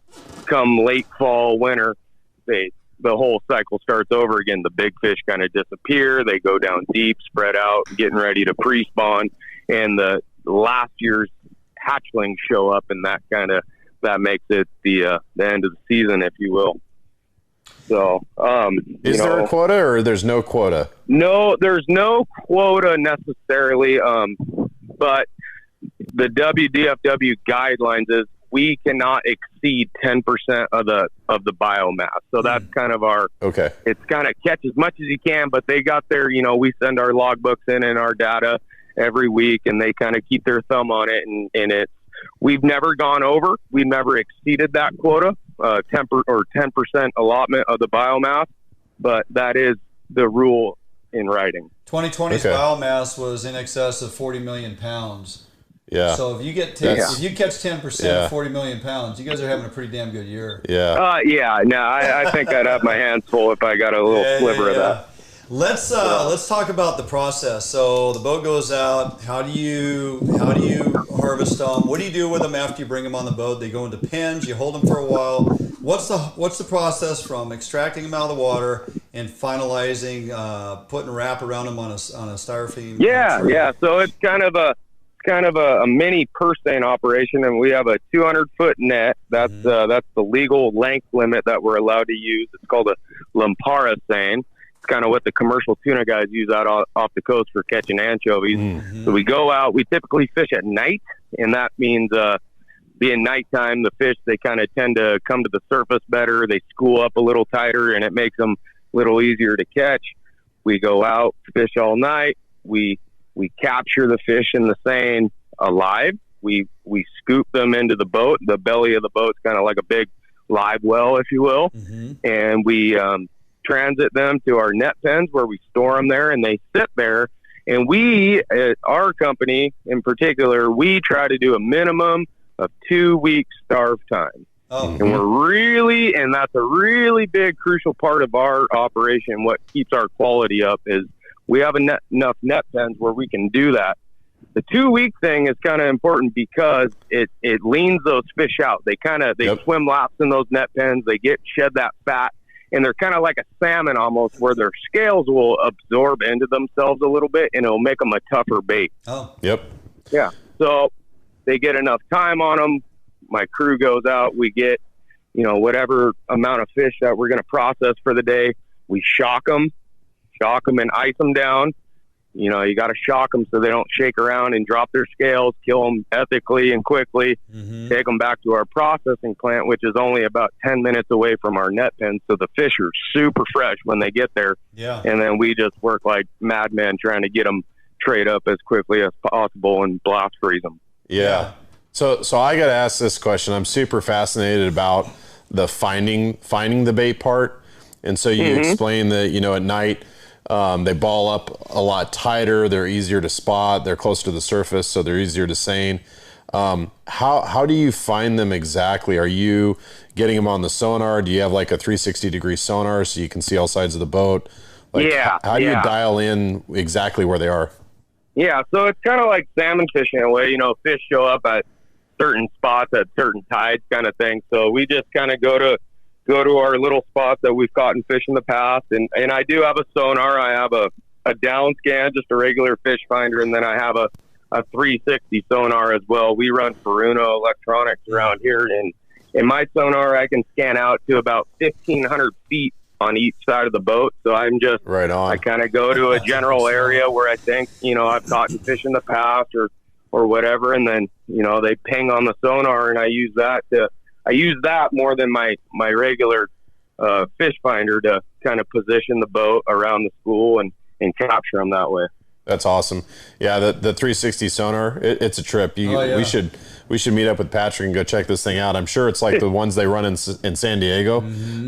come late fall, winter, the whole cycle starts over again. The big fish kind of disappear. They go down deep, spread out, getting ready to pre-spawn. And the last year's hatchlings show up, and that makes it the end of the season, if you will. So, is there a quota or there's no quota? No, there's no quota necessarily. But the WDFW guidelines is we cannot exceed 10% of the biomass. So that's kind of our, it's kind of catch as much as you can, but they got their, we send our logbooks in and our data every week, and they kind of keep their thumb on it. And we've never gone over, we've never exceeded that quota, 10% allotment of the biomass, but that is the rule in writing. 2020's biomass was in excess of 40 million pounds. Yeah. So if you get if you catch 10% of 40 million pounds, you guys are having a pretty damn good year. Yeah. I think I'd have my hands full if I got a little sliver of that. Let's talk about the process. So the boat goes out. How do you harvest them? What do you do with them after you bring them on the boat? They go into pens. You hold them for a while. What's the process from extracting them out of the water and finalizing, putting a wrap around them on a styrofoam? Yeah. So it's kind of a mini purse seine operation, and we have a 200-foot net. That's the legal length limit that we're allowed to use. It's called a Lampara seine. It's kind of what the commercial tuna guys use out off the coast for catching anchovies. Mm-hmm. So we go out. We typically fish at night, and that means being nighttime, the fish, they kind of tend to come to the surface better. They school up a little tighter, and it makes them a little easier to catch. We go out, fish all night. We capture the fish in the seine alive. We scoop them into the boat. The belly of the boat's kind of like a big live well, if you will. Mm-hmm. And we transit them to our net pens where we store them there, and they sit there. And we, at our company in particular, we try to do a minimum of 2 weeks starve time. Oh. And and that's a really big, crucial part of our operation. What keeps our quality up is we have enough net pens where we can do that. The 2 week thing is kind of important because it leans those fish out. They swim laps in those net pens. They shed that fat. And they're kind of like a salmon almost, where their scales will absorb into themselves a little bit, and it'll make them a tougher bait. Oh, Yep. Yeah. So they get enough time on them. My crew goes out. We get, whatever amount of fish that we're going to process for the day. We shock them and ice them down. You got to shock them so they don't shake around and drop their scales, kill them ethically and quickly, take them back to our processing plant, which is only about 10 minutes away from our net pen. So the fish are super fresh when they get there. Yeah. And then we just work like madmen trying to get them trayed up as quickly as possible and blast freeze them. Yeah. So I got to ask this question. I'm super fascinated about the finding the bait part. And so you explain that, at night, they ball up a lot tighter. They're easier to spot. They're closer to the surface, so they're easier to seine. How do you find them exactly? Are you getting them on the sonar? Do you have like a 360-degree sonar so you can see all sides of the boat? How do you dial in exactly where they are? Yeah, so it's kind of like salmon fishing in a way. Fish show up at certain spots at certain tides kind of thing. So we just kind of go to our little spots that we've caught and fish in the past. And I do have a sonar. I have a down scan, just a regular fish finder. And then I have a 360 sonar as well. We run Furuno electronics around here. And in my sonar, I can scan out to about 1,500 feet on each side of the boat. So I'm just, right on. I kind of go to a general area where I think, I've caught and fish in the past or whatever. And then, they ping on the sonar, and I use that more than my regular fish finder to kind of position the boat around the school and capture them that way. That's awesome. Yeah, the 360 sonar, it's a trip. We should meet up with Patric and go check this thing out. I'm sure it's like the ones they run in San Diego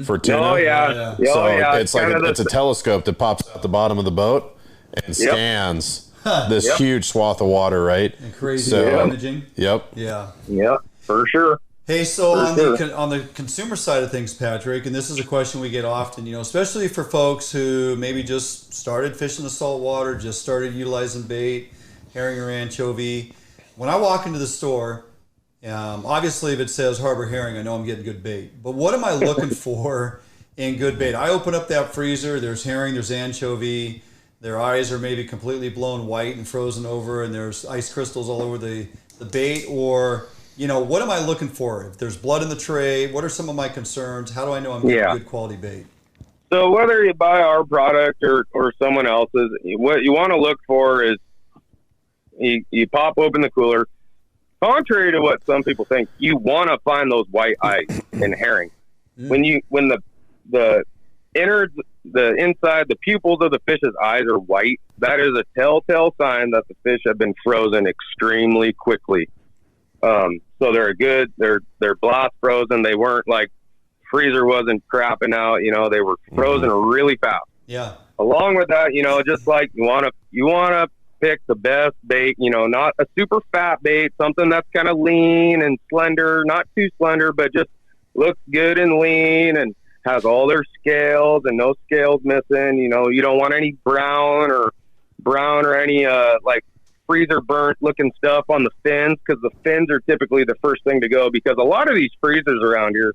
for tuna. Oh yeah. So it's like it's a telescope that pops out the bottom of the boat and scans this huge swath of water, right? And crazy imaging. Yep. Yeah. Yep, for sure. Hey, so on the consumer side of things, Patric, and this is a question we get often, especially for folks who maybe just started fishing the saltwater, just started utilizing bait, herring or anchovy. When I walk into the store, obviously if it says harbor herring, I know I'm getting good bait. But what am I looking for in good bait? I open up that freezer, there's herring, there's anchovy, their eyes are maybe completely blown white and frozen over, and there's ice crystals all over the bait, or... what am I looking for? If there's blood in the tray, what are some of my concerns? How do I know I'm getting good quality bait? So whether you buy our product or someone else's, what you want to look for is you pop open the cooler. Contrary to what some people think, you want to find those white eyes in herring. When the inside, the pupils of the fish's eyes are white, that is a telltale sign that the fish have been frozen extremely quickly. So they're blast frozen. They weren't like freezer wasn't crapping out, they were frozen really fast. Yeah. Along with that, just like you want to pick the best bait, not a super fat bait, something that's kind of lean and slender, not too slender, but just looks good and lean and has all their scales and no scales missing. You don't want any brown or any, freezer burnt looking stuff on the fins, because the fins are typically the first thing to go, because a lot of these freezers around here,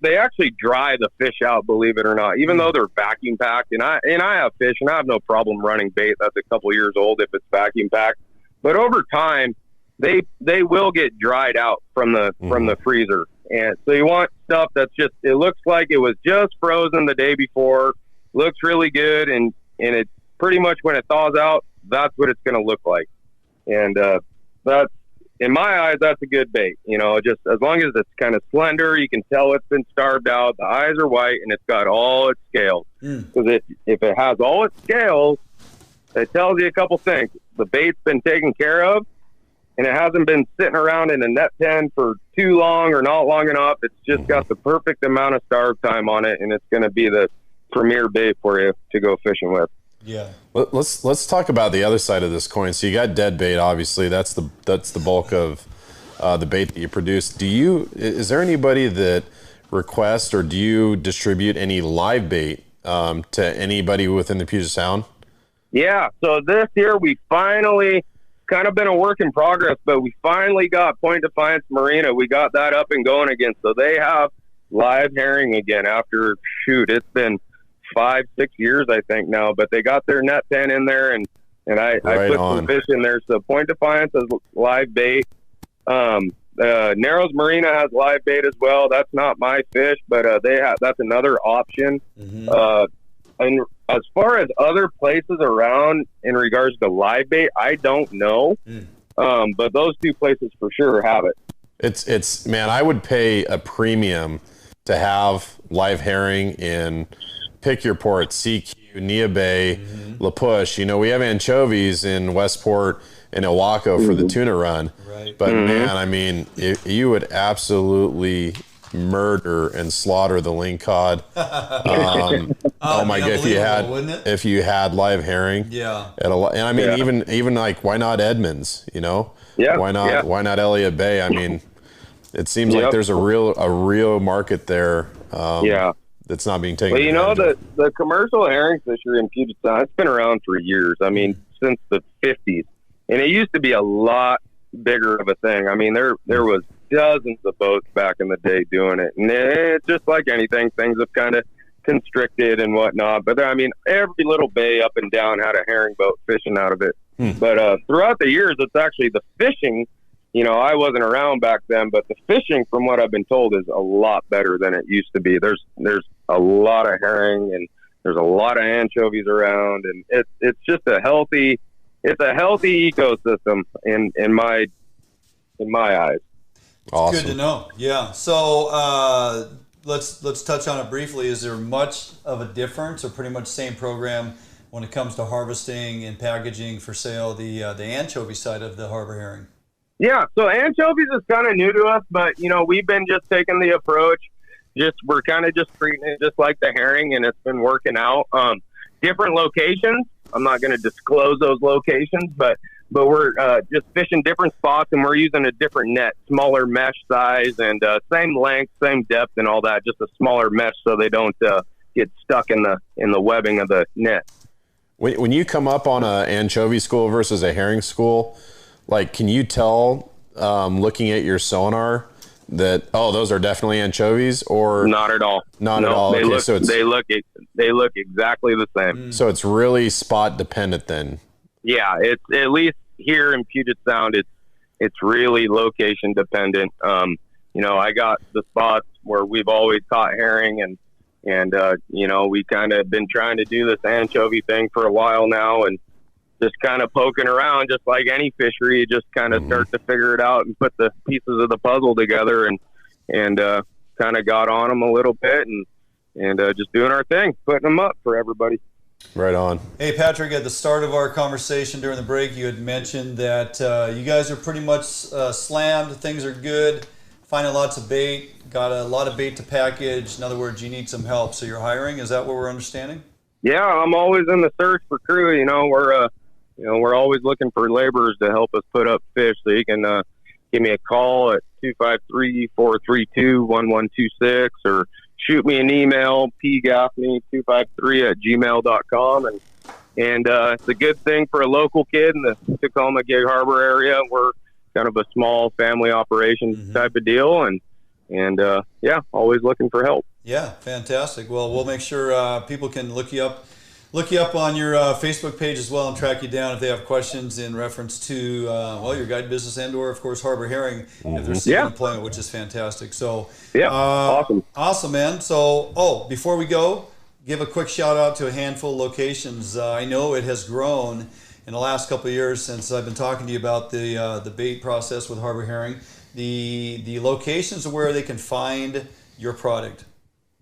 they actually dry the fish out, believe it or not, even though they're vacuum packed. And I have fish and I have no problem running bait that's a couple years old if it's vacuum packed, but over time they will get dried out from the freezer. And so you want stuff that's just, it looks like it was just frozen the day before, looks really good, and it pretty much, when it thaws out, that's what it's going to look like. And that's, in my eyes, that's a good bait. Just as long as it's kind of slender, you can tell it's been starved out, the eyes are white, and it's got all its scales. Because if it has all its scales, it tells you a couple things. The bait's been taken care of, and it hasn't been sitting around in a net pen for too long or not long enough. It's just got the perfect amount of starve time on it, and it's going to be the premier bait for you to go fishing with. Yeah. Let's talk about the other side of this coin. So you got dead bait, obviously. That's the bulk of the bait that you produce. Is there anybody that requests, or do you distribute any live bait to anybody within the Puget Sound? Yeah. So this year we finally, kind of been a work in progress, but we finally got Point Defiance Marina. We got that up and going again. So they have live herring again after, it's been 5-6 years, I think now, but they got their net pen in there, and I put some fish in there. So Point Defiance has live bait. Narrows Marina has live bait as well. That's not my fish, but that's another option. And as far as other places around in regards to live bait, I don't know. But those two places for sure have it. It's man, I would pay a premium to have live herring in pick your port, CQ, Nia Bay, La Push. We have anchovies in Westport and Ilwaco for the tuna run. Right. But man, I mean, you would absolutely murder and slaughter the lingcod. Oh my god, if you had live herring. Yeah. And I mean, even like, why not Edmonds? Yeah. Why not Elliott Bay? I mean, it seems like there's a real market there. That's not being taken. Well, the commercial herring fishery in Puget Sound, it's been around for years. I mean, since the 50s, and it used to be a lot bigger of a thing. I mean, there was dozens of boats back in the day doing it, and it's just like anything, things have kind of constricted and whatnot. But I mean, every little bay up and down had a herring boat fishing out of it. But throughout the years, it's actually the fishing. I wasn't around back then, but the fishing, from what I've been told, is a lot better than it used to be. There's a lot of herring, and there's a lot of anchovies around, and it's just a healthy ecosystem in my eyes. Awesome. Good to know. Yeah. So let's touch on it briefly. Is there much of a difference, or pretty much same program when it comes to harvesting and packaging for sale, the anchovy side of the harbor herring? Yeah, so anchovies is kind of new to us, but, we've been just taking the approach. We're kind of just treating it just like the herring, and it's been working out. Different locations. I'm not going to disclose those locations, but we're just fishing different spots, and we're using a different net, smaller mesh size, and same length, same depth, and all that. Just a smaller mesh so they don't get stuck in the webbing of the net. When you come up on an anchovy school versus a herring school, like, can you tell, looking at your sonar, that those are definitely anchovies, or not at all? Not at all. They look exactly the same. So it's really spot dependent then. Yeah, it's at least here in Puget Sound, it's really location dependent. I got the spots where we've always caught herring, and we kind of been trying to do this anchovy thing for a while now, and just kind of poking around, just like any fishery. You just kind of start to figure it out and put the pieces of the puzzle together, and kind of got on them a little bit, and just doing our thing, putting them up for everybody. Right on. Hey, Patric, at the start of our conversation during the break, you had mentioned that you guys are pretty much slammed. Things are good, finding lots of bait, got a lot of bait to package. In other words, you need some help. So you're hiring. Is that what we're understanding? Yeah, I'm always in the search for crew. We're always looking for laborers to help us put up fish. So you can give me a call at 253-432-1126, or shoot me an email, pgaffney253@gmail.com. And it's a good thing for a local kid in the Tacoma Gig Harbor area. We're kind of a small family operation type of deal. And always looking for help. Yeah, fantastic. Well, we'll make sure people can look you up on your Facebook page as well, and track you down if they have questions in reference to your guide business and/or, of course, harbor herring if they're seeking employment, which is fantastic. So awesome, man. So before we go, give a quick shout out to a handful of locations. I know it has grown in the last couple of years since I've been talking to you about the bait process with harbor herring. The locations where they can find your product.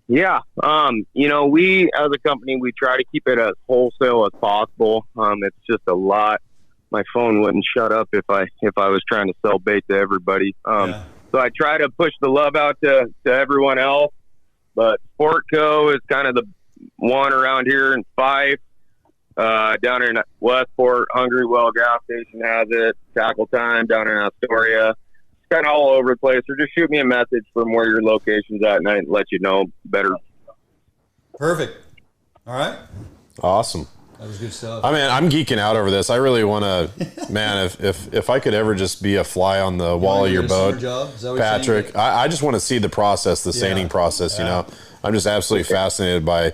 Yeah. We as a company, we try to keep it as wholesale as possible. It's just a lot. My phone wouldn't shut up if I was trying to sell bait to everybody. So I try to push the love out to everyone else, but Sportco is kind of the one around here in Fife. Down in Westport, Hungry Well gas station has it. Tackle Time down in Astoria. It's kind of all over the place. Or just shoot me a message from where your location's at, and I can let you know better. Perfect. All right. Awesome. That was good stuff. I mean, I'm geeking out over this. I really want to, man, if I could ever just be a fly on the wall of your boat, Patric, I just want to see the process, the seining process, you know. I'm just absolutely fascinated by,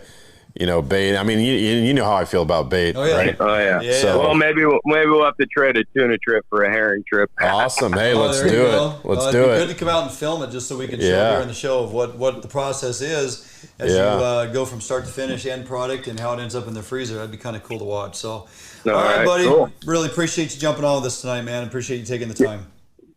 you know, bait. I mean, you know how I feel about bait, right? Oh, yeah. So, well, maybe we'll have to trade a tuna trip for a herring trip. Awesome. Hey, let's do it. Let's do it. Good to come out and film it just so we can show here in the show of what the process is as you go from start to finish, end product, and how it ends up in the freezer. That'd be kind of cool to watch. So, all right, buddy. Cool. Really appreciate you jumping on with us tonight, man. Appreciate you taking the time.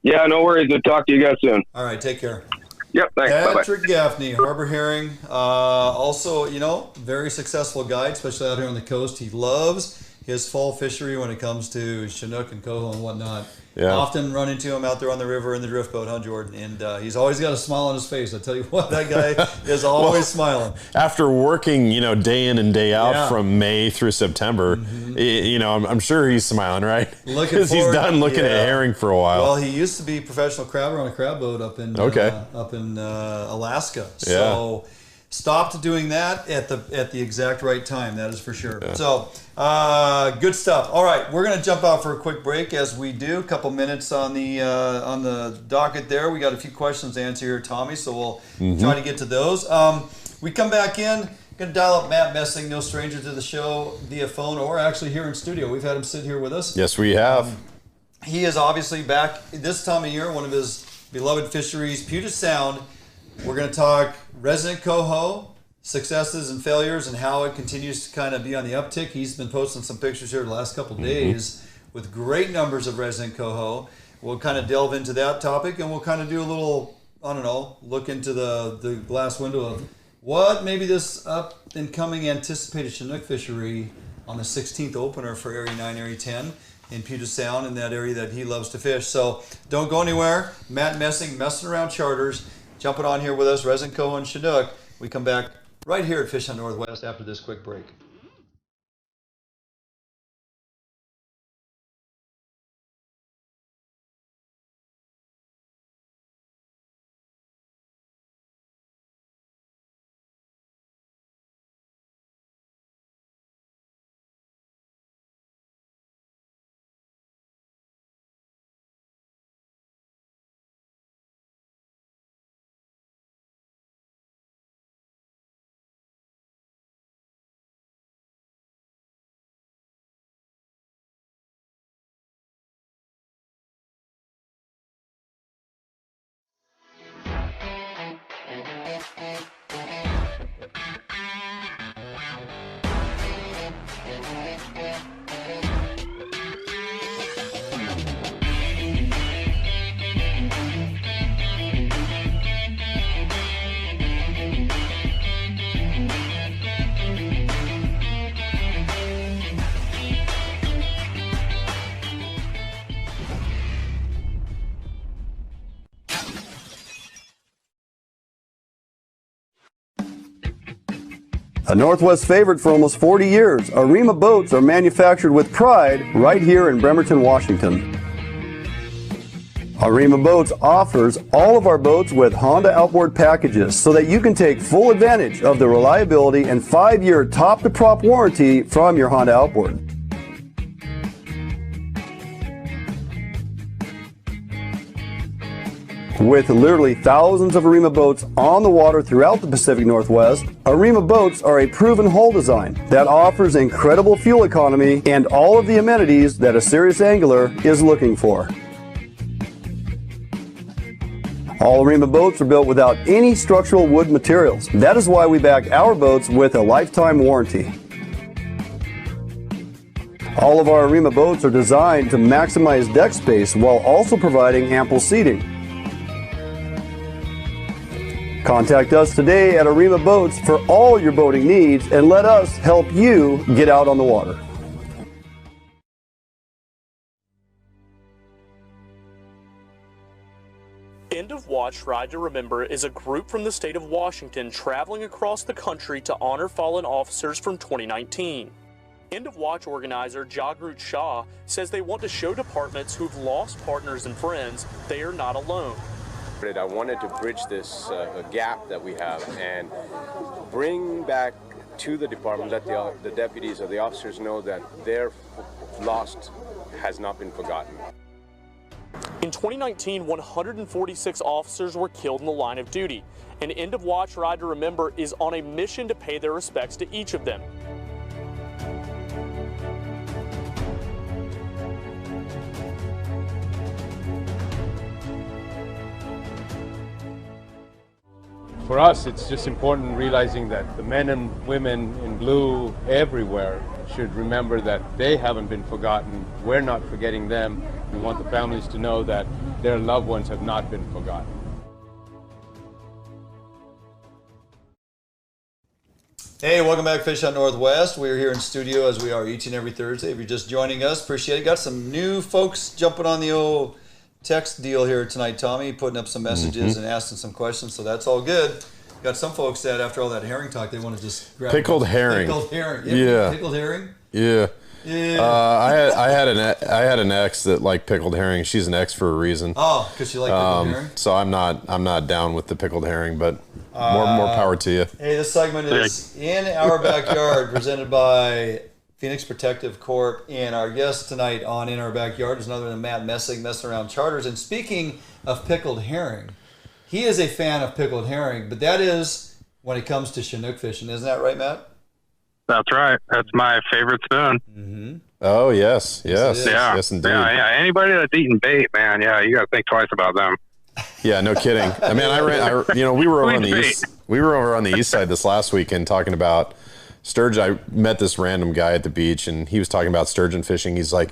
Yeah, no worries. I'll talk to you guys soon. All right, take care. Yep, thanks. Patric Gaffney, Harbor Herring. Also, you know, very successful guide, especially out here on the coast. He loves his fall fishery when it comes to Chinook and Coho and whatnot. Yeah. Often run into him out there on the river in the drift boat, huh, Jordan? And he's always got a smile on his face. I tell you what, that guy is always smiling. After working, you know, day in and day out from May through September, you know, I'm sure he's smiling, right? Because he's done looking at herring for a while. Well, he used to be a professional crabber on a crab boat up in Alaska. So stopped doing that at the exact right time. That is for sure. Yeah. So good stuff. All right, we're going to jump out for a quick break as we do. A couple minutes on the docket there. We got a few questions to answer here, Tommy. So we'll try to get to those. We come back in. Going to dial up Matt Messin, no stranger to the show, via phone or actually here in studio. We've had him sit here with us. Yes, we have. He is obviously back this time of year, one of his beloved fisheries, Puget Sound. We're going to talk resident Coho, successes and failures, and how it continues to kind of be on the uptick. He's been posting some pictures here the last couple days with great numbers of resident Coho. We'll kind of delve into that topic, and we'll kind of do a little, I don't know, look into the glass window of what maybe this up and coming anticipated Chinook fishery on the 16th opener for Area 9, Area 10 in Puget Sound, in that area that he loves to fish. So don't go anywhere. Matt Messin, Messing Around Charters, jumping on here with us, resident Coho and Chinook. We come back right here at Fish on Northwest after this quick break. A Northwest favorite for almost 40 years, Arima boats are manufactured with pride right here in Bremerton, Washington. Arima Boats offers all of our boats with Honda outboard packages so that you can take full advantage of the reliability and 5-year top-to-prop warranty from your Honda outboard. With literally thousands of Arima boats on the water throughout the Pacific Northwest, Arima boats are a proven hull design that offers incredible fuel economy and all of the amenities that a serious angler is looking for. All Arima boats are built without any structural wood materials. That is why we back our boats with a lifetime warranty. All of our Arima boats are designed to maximize deck space while also providing ample seating. Contact us today at Arima Boats for all your boating needs and let us help you get out on the water. End of Watch Ride to Remember is a group from the state of Washington traveling across the country to honor fallen officers from 2019. End of Watch organizer Jagrut Shah says they want to show departments who've lost partners and friends they are not alone. I wanted to bridge this gap that we have and bring back to the department, let the deputies or the officers know that their lost has not been forgotten. In 2019, 146 officers were killed in the line of duty. An End of Watch Ride to Remember is on a mission to pay their respects to each of them. For us, it's just important realizing that the men and women in blue everywhere should remember that they haven't been forgotten. We're not forgetting them. We want the families to know that their loved ones have not been forgotten. Hey, welcome back, Fish Out Northwest. We're here in studio as we are each and every Thursday. If you're just joining us, appreciate it. Got some new folks jumping on the old text deal here tonight, Tommy, putting up some messages and asking some questions, so that's all good. Got some folks that after all that herring talk, they want to just grab pickled herring. Pickled herring. Yeah. Pickled herring? Yeah. Yeah. I had an ex that liked pickled herring. She's an ex for a reason. Oh, because she liked pickled herring? So I'm not down with the pickled herring, but more power to you. Hey, this segment is In Our Backyard, presented by Phoenix Protective Corp, and our guest tonight on In Our Backyard is none other than Matt Messin, Messing Around Charters. And speaking of pickled herring, he is a fan of pickled herring, but that is when it comes to Chinook fishing. Isn't that right, Matt? That's right. That's my favorite spoon. Mm-hmm. Oh, yes. Yes, indeed. Yeah. Anybody that's eating bait, man, you got to think twice about them. Yeah, no kidding. I mean, we were over on the east. We were over on the east side this last weekend talking about sturgeon. I met this random guy at the beach, and he was talking about sturgeon fishing. He's like,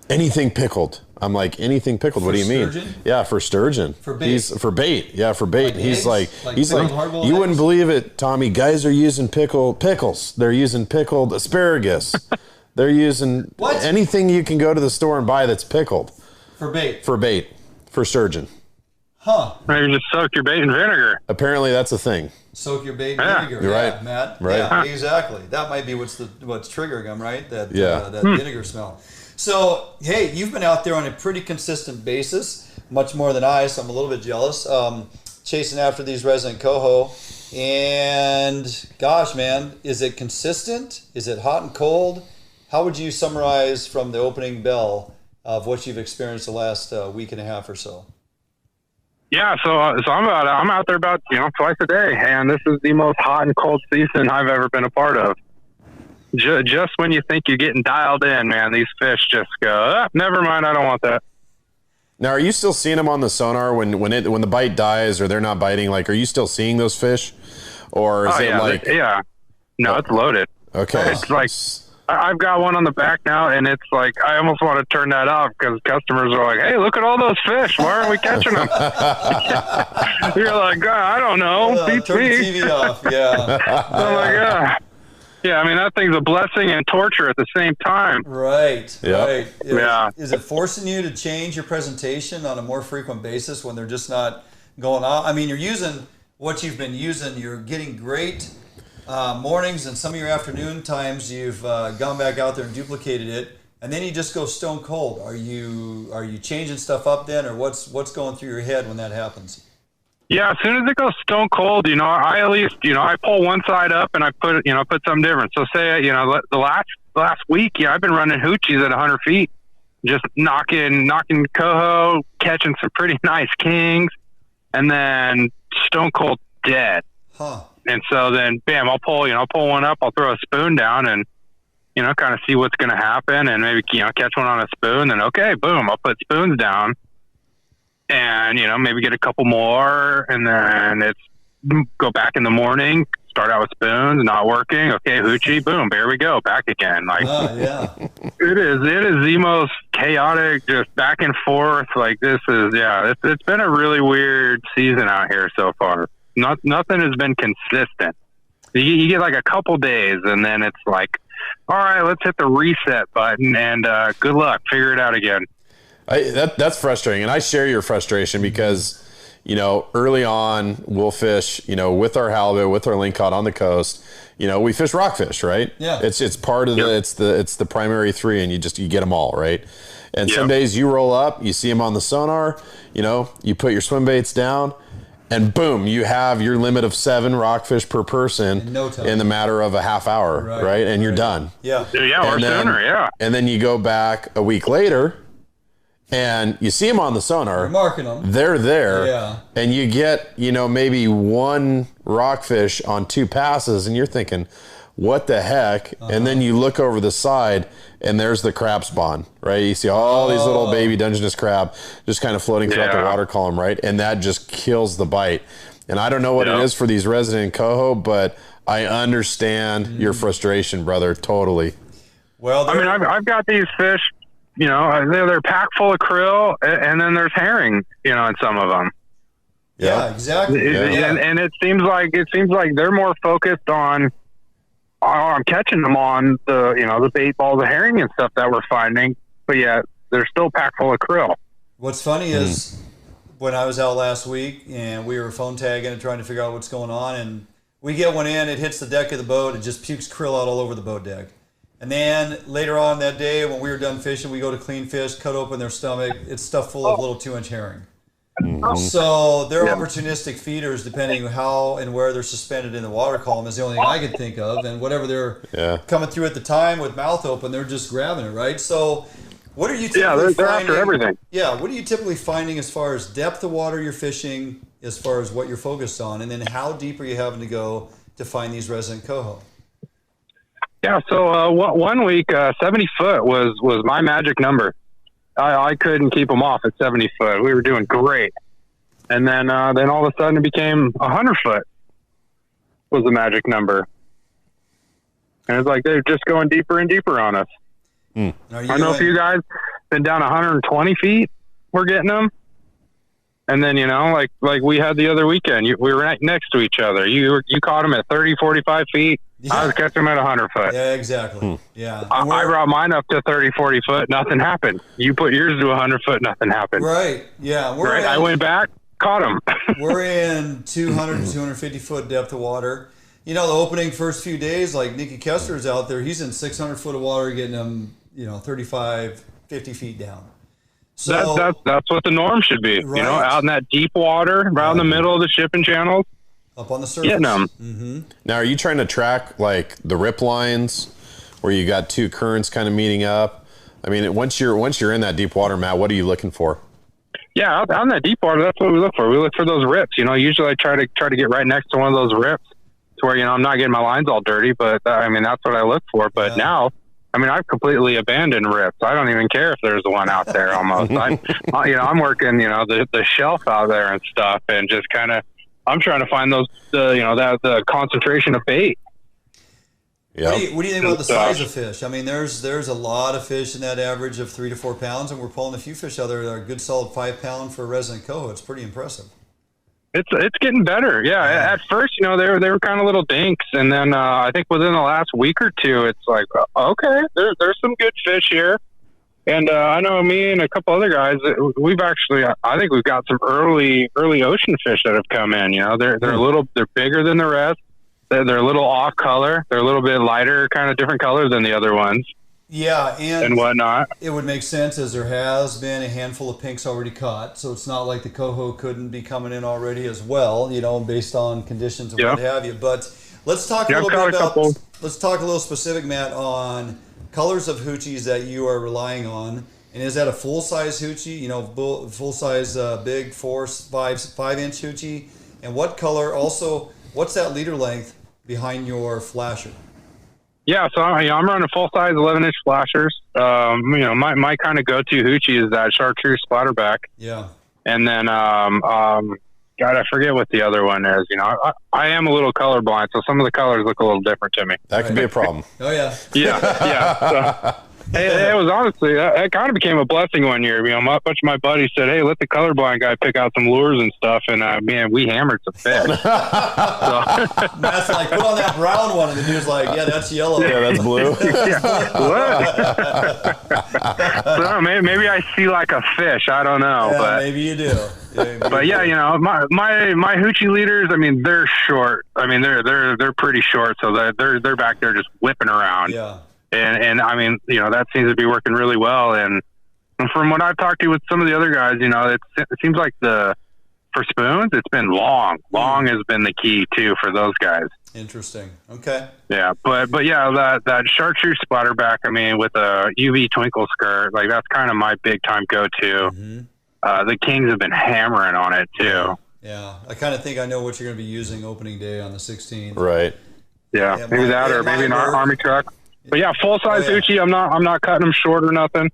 anything pickled. I'm like, anything pickled? What do you mean? Yeah, for sturgeon. For bait. For bait. Yeah, for bait. Like he's eggs? like, eggs? you wouldn't believe it, Tommy. Guys are using pickles. They're using pickled asparagus. They're using anything you can go to the store and buy that's pickled. For bait. For bait. For sturgeon. Huh. Maybe just soak your bait in vinegar. Apparently that's a thing. Soak your bait in vinegar. You're yeah, right. Matt. Right. Yeah, exactly. That might be what's triggering them, right? That that Hmm. vinegar smell. So, hey, you've been out there on a pretty consistent basis, much more than I, so I'm a little bit jealous. Chasing after these resident coho. And gosh, man, is it consistent? Is it hot and cold? How would you summarize from the opening bell of what you've experienced the last week and a half or so? Yeah, so I'm out there about twice a day, and this is the most hot and cold season I've ever been a part of. Just when you think you're getting dialed in, man, these fish just go, never mind, I don't want that. Now, are you still seeing them on the sonar when the bite dies or they're not biting? Like, are you still seeing those fish, or is it like? Yeah, no, it's loaded. Okay, it's like. I've got one on the back now, and it's like I almost want to turn that off because customers are like, "Hey, look at all those fish! Why aren't we catching them?" You're like, God, I don't know. Turn the TV off. Yeah. I'm like, yeah. I mean, that thing's a blessing and torture at the same time. Right. Yep. Right. Is it forcing you to change your presentation on a more frequent basis when they're just not going on? I mean, you're using what you've been using. You're getting great. Mornings and some of your afternoon times you've gone back out there and duplicated it, and then you just go stone cold. Are you changing stuff up then, or what's going through your head when that happens? Yeah, as soon as it goes stone cold, I at least I pull one side up and I put something different. So say the last week, I've been running hoochies at 100 feet, just knocking coho, catching some pretty nice kings, and then stone cold dead. Huh. And so then, bam, I'll pull one up, I'll throw a spoon down and, kind of see what's going to happen and maybe, catch one on a spoon. Then, okay, boom, I'll put spoons down and, maybe get a couple more. And then it's go back in the morning, start out with spoons, not working. Okay, hoochie, boom, there we go, back again. Like, yeah. It is the most chaotic, just back and forth. Like this is, it's been a really weird season out here so far. Nothing has been consistent. You get like a couple days, and then it's like, all right, let's hit the reset button, and good luck, figure it out again. That's frustrating, and I share your frustration because, early on we'll fish, with our halibut, with our lingcod on the coast. We fish rockfish, right? Yeah. It's part of it's the primary three, and you get them all, right? And some days you roll up, you see them on the sonar, you put your swim baits down, and boom, you have your limit of 7 rockfish per person in the matter of a half hour, right? And you're done. Yeah. Yeah, or sooner, yeah. And then you go back a week later, and you see them on the sonar. You're marking them. They're there. Yeah. And you get, maybe 1 rockfish on 2 passes, and you're thinking, what the heck? And then you look over the side, and there's the crab spawn, right? You see all these little baby Dungeness crab just kind of floating throughout the water column, right? And that just kills the bite. And I don't know what it is for these resident coho, but I understand your frustration, brother, totally. Well, I mean, I've got these fish, they're packed full of krill, and then there's herring, in some of them. Yeah, exactly. And it seems like they're more focused on catching them on the bait balls of herring and stuff that we're finding, but yet they're still packed full of krill. What's funny is when I was out last week and we were phone tagging and trying to figure out what's going on, and we get one in, it hits the deck of the boat, it just pukes krill out all over the boat deck. And then later on that day when we were done fishing, we go to clean fish, cut open their stomach, it's stuffed full of little 2-inch herring. So they're opportunistic feeders depending how and where they're suspended in the water column is the only thing I could think of. And whatever they're coming through at the time with mouth open, they're just grabbing it, right? So what are you typically they're after everything. Yeah, what are you typically finding as far as depth of water you're fishing, as far as what you're focused on, and then how deep are you having to go to find these resident coho? Yeah, so 1 week, 70 foot was my magic number. I couldn't keep them off at 70 foot. We were doing great. And then all of a sudden it became 100 foot was the magic number. And it's like they're just going deeper and deeper on us. I don't know if you guys been down 120 feet, we're getting them. And then, like we had the other weekend, we were right next to each other. You caught them at 30, 45 feet. Yeah. I was catching them at 100 foot. Yeah, exactly. Yeah. I brought mine up to 30, 40 foot. Nothing happened. You put yours to 100 foot. Nothing happened. Right. Yeah. I went back, caught them. We're in 200 to 250 foot depth of water. The opening first few days, like Nicky Kessler's out there, he's in 600 foot of water getting them, 35, 50 feet down. So that's what the norm should be. Right. Out in that deep water, right in the middle of the shipping channels. Up on the surface. Getting them. Mm-hmm. Now, are you trying to track like the rip lines where you got 2 currents kind of meeting up? I mean, once you're in that deep water, Matt, what are you looking for? Yeah, out in that deep water, that's what we look for. We look for those rips. Usually I try to get right next to one of those rips to where I'm not getting my lines all dirty. But that's what I look for. But now, I've completely abandoned rips. I don't even care if there's one out there. Almost, I'm working the shelf out there and stuff, and just kind of. I'm trying to find those, the concentration of bait. Yeah. What do you think about the size of fish? There's a lot of fish in that average of 3 to 4 pounds, and we're pulling a few fish out there that are a good solid 5 pound for a resident coho. It's pretty impressive. It's getting better. Yeah. At first, they were kind of little dinks, and then I think within the last week or two, it's like, okay, there's some good fish here. And I know me and a couple other guys, I think we've got some early ocean fish that have come in. They're bigger than the rest. They're a little off color. They're a little bit lighter, kind of different colors than the other ones. Yeah, and whatnot. It would make sense as there has been a handful of pinks already caught, so it's not like the coho couldn't be coming in already as well. based on conditions and what have you. But let's talk a little bit about. Let's talk a little specific, Matt, on colors of hoochies that you are relying on, and is that a full-size hoochie, full-size big 5-inch hoochie, and what color, also, what's that leader length behind your flasher? Yeah, so I'm running full-size 11-inch flashers. My kind of go-to hoochie is that chartreuse splatterback. Yeah. And then, God, I forget what the other one is. I am a little colorblind, so some of the colors look a little different to me. That could be a problem. Oh, yeah. Yeah. It was honestly, it kind of became a blessing one year. A bunch of my buddies said, "Hey, let the colorblind guy pick out some lures and stuff," and man, we hammered some fish. Matt's like, put on that brown one, and then he was like, "Yeah, that's yellow." Yeah, that's blue. So maybe I see like a fish. I don't know, Yeah, but maybe you do. But yeah, my hoochie leaders. I mean, they're short. I mean, they're pretty short, so they're back there just whipping around. Yeah. And I mean, that seems to be working really well. And from what I've talked to with some of the other guys, it seems like for spoons, it's been long. Long has been the key too for those guys. Interesting. Okay. Yeah, but yeah, that chartreuse splatterback. I mean, with a UV twinkle skirt, like that's kind of my big time go to. Mm-hmm. The Kings have been hammering on it too. Yeah, I kind of think I know what you're going to be using opening day on the 16th. Right. Yeah, maybe that, or maybe an army truck. But yeah, full size Uchi. I'm not cutting them short or nothing.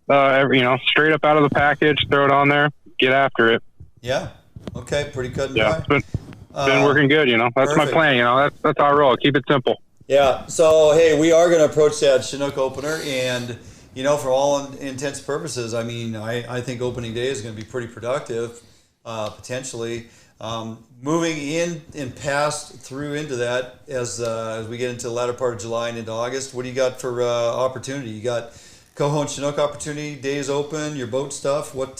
Straight up out of the package, throw it on there, get after it. Yeah. Okay. Pretty cut and Yeah, dry. it's been working good. That's perfect. my plan. That's how I roll. Keep it simple. Yeah. So hey, we are going to approach that Chinook opener, and for all intents and purposes, I mean, I think opening day is going to be pretty productive, potentially. Moving in and past through into that as we get into the latter part of July and into August, what do you got for opportunity? You got Coho and Chinook opportunity, days open, your boat stuff. What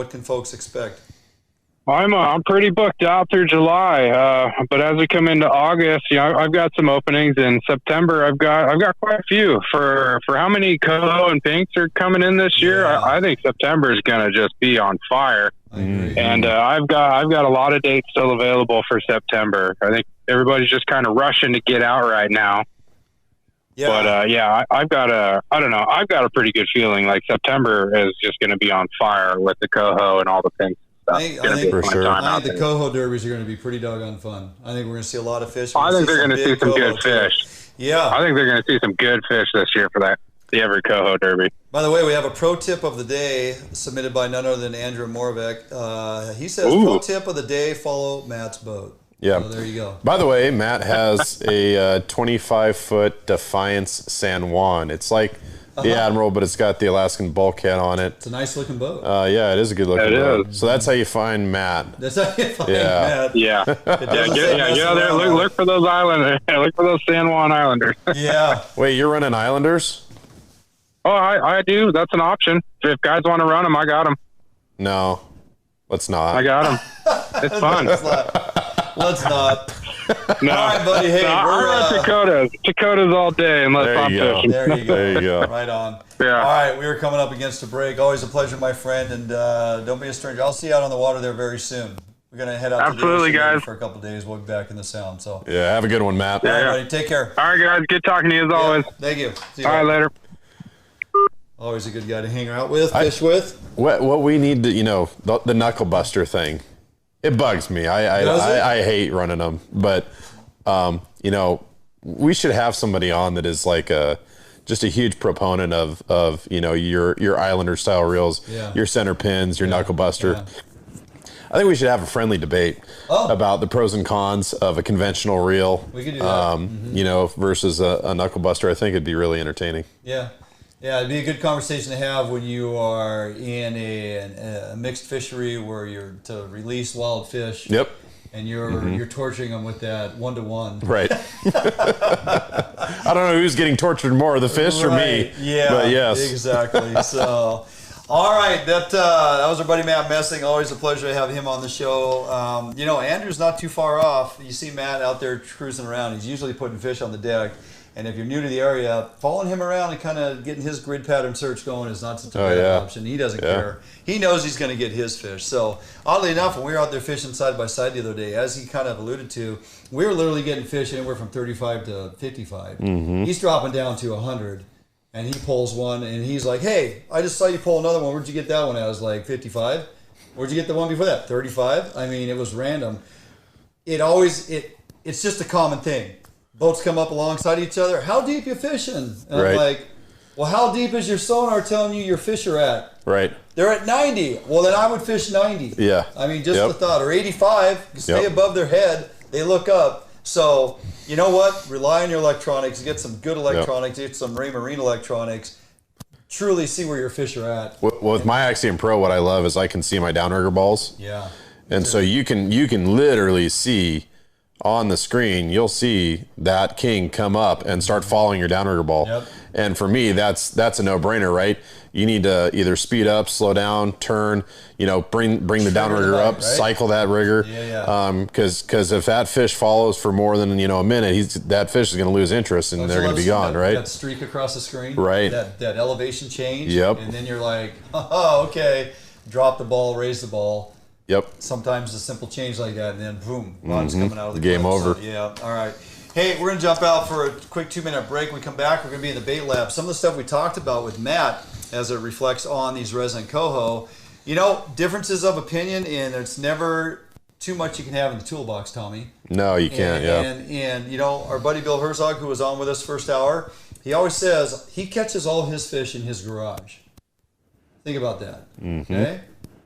can folks expect? I'm pretty booked out through July, but as we come into August, I've got some openings. In September, I've got quite a few. For how many Coho and Pinks are coming in this year, I think September is going to just be on fire. I agree. And I've got a lot of dates still available for September. I think everybody's just kind of rushing to get out right now. Yeah. But I've got a pretty good feeling like September is just going to be on fire with the Coho and all the Pinks. I think the Coho derbies are going to be pretty doggone fun. I think we're going to see a lot of fish. I think they're going to see some good fish. Yeah. I think they're going to see some good fish this year for the every Coho derby. By the way, we have a pro tip of the day submitted by none other than Andrew Moravec. He says, pro tip of the day, follow Matt's boat. Yeah. So there you go. By the way, Matt has a 25-foot Defiance San Juan. It's like the Admiral, but it's got the Alaskan bulkhead on it. It's a nice looking boat. Yeah, it is a good looking boat. So that's how you find Matt. That's how you find Matt. Yeah. There. Look for those islanders. Look for those San Juan Islanders. Yeah. Wait, you're running Islanders? Oh, I do. That's an option. If guys want to run them, I got them. No, let's not. I got them. It's fun. Let's not. No. All right, buddy. Hey, I run Dakotas all day unless I'm fishing. There you go. There you go. Right on. Yeah. All right, we are coming up against a break. Always a pleasure, my friend, and don't be a stranger. I'll see you out on the water there very soon. We're going to head out Absolutely, to the guys. for a couple of days. We'll be back in the Sound. So. Yeah, have a good one, Matt. All right, buddy. Take care. All right, guys. Good talking to you as always. Thank you. See you all right, later. Always a good guy to hang out with, fish with. What we need to, the knuckle buster thing, it bugs me. I hate running them, but we should have somebody on that is like just a huge proponent of your Islander style reels, your center pins, your knuckle buster. Yeah. I think we should have a friendly debate about the pros and cons of a conventional reel. We could do that. Versus a knuckle buster. I think it'd be really entertaining. Yeah. Yeah, it'd be a good conversation to have when you are in a mixed fishery where you're to release wild fish. Yep. And you're torturing them with that 1-to-1. Right. I don't know who's getting tortured more, the fish or me. Yeah. But yes. Exactly. So, all right. That was our buddy Matt Messing. Always a pleasure to have him on the show. Andrew's not too far off. You see Matt out there cruising around. He's usually putting fish on the deck. And if you're new to the area, following him around and kind of getting his grid pattern search going is not such a bad option. He doesn't care. He knows he's going to get his fish. So, oddly enough, when we were out there fishing side by side the other day, as he kind of alluded to, we were literally getting fish anywhere from 35 to 55. Mm-hmm. He's dropping down to 100, and he pulls one, and he's like, hey, I just saw you pull another one. Where'd you get that one at? I was like, 55. Where'd you get the one before that? 35. I mean, it was random. It's just a common thing. Boats come up alongside each other. How deep you fishing? And I'm like, well, how deep is your sonar telling you your fish are at? Right. They're at 90. Well, then I would fish 90. Yeah. I mean, just the thought. Or 85. You stay above their head. They look up. So, you know what? Rely on your electronics. Get some good electronics. Get some Ray Marine electronics. truly see where your fish are at. Well, with my Axiom Pro, what I love is I can see my downrigger balls. Yeah. And so you can literally see on the screen, you'll see that king come up and start following your downrigger ball. Yep. And for me, that's a no-brainer, right? You need to either speed up, slow down, turn, bring the downrigger up, right? Cycle that rigger. Because if that fish follows for more than a minute, that fish is going to lose interest and they're going to be gone, right? That streak across the screen, right? That elevation change, yep. And then you're like, oh, okay, drop the ball, raise the ball. Yep. Sometimes a simple change like that, and then boom, rod's coming out of the game clip. over. So, yeah. All right. Hey, we're going to jump out for a quick 2-minute break. When we come back, we're going to be in the bait lab. Some of the stuff we talked about with Matt as it reflects on these resin coho. Differences of opinion, and it's never too much you can have in the toolbox, Tommy. No, you can't, And our buddy Bill Herzog, who was on with us first hour, he always says he catches all his fish in his garage. Think about that, okay?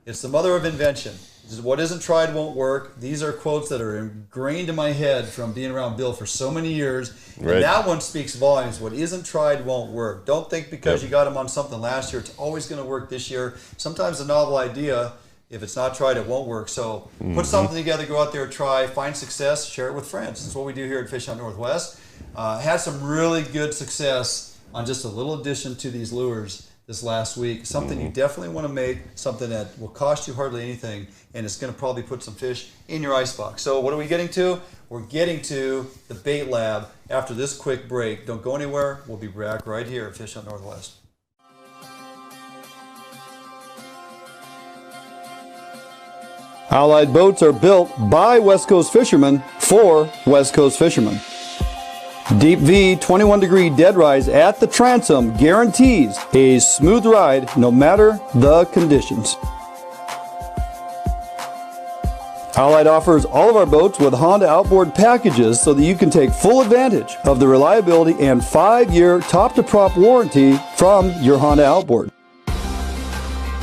It's the mother of invention. What isn't tried won't work. These are quotes that are ingrained in my head from being around Bill for so many years. Right. And that one speaks volumes. What isn't tried won't work. Don't think because you got him on something last year, it's always going to work this year. Sometimes a novel idea, if it's not tried, it won't work. So put something together, go out there, try, find success, share it with friends. That's what we do here at Fish Hunt Northwest. Had some really good success on just a little addition to these lures this last week. Something you definitely want to make, something that will cost you hardly anything, and it's going to probably put some fish in your icebox. So what are we getting to? We're getting to the bait lab after this quick break. Don't go anywhere. We'll be back right here at Fish Hunt Northwest. Allied boats are built by West Coast fishermen for West Coast fishermen. Deep V 21-degree dead rise at the transom guarantees a smooth ride no matter the conditions. Allied offers all of our boats with Honda outboard packages so that you can take full advantage of the reliability and 5-year top-to-prop warranty from your Honda outboard.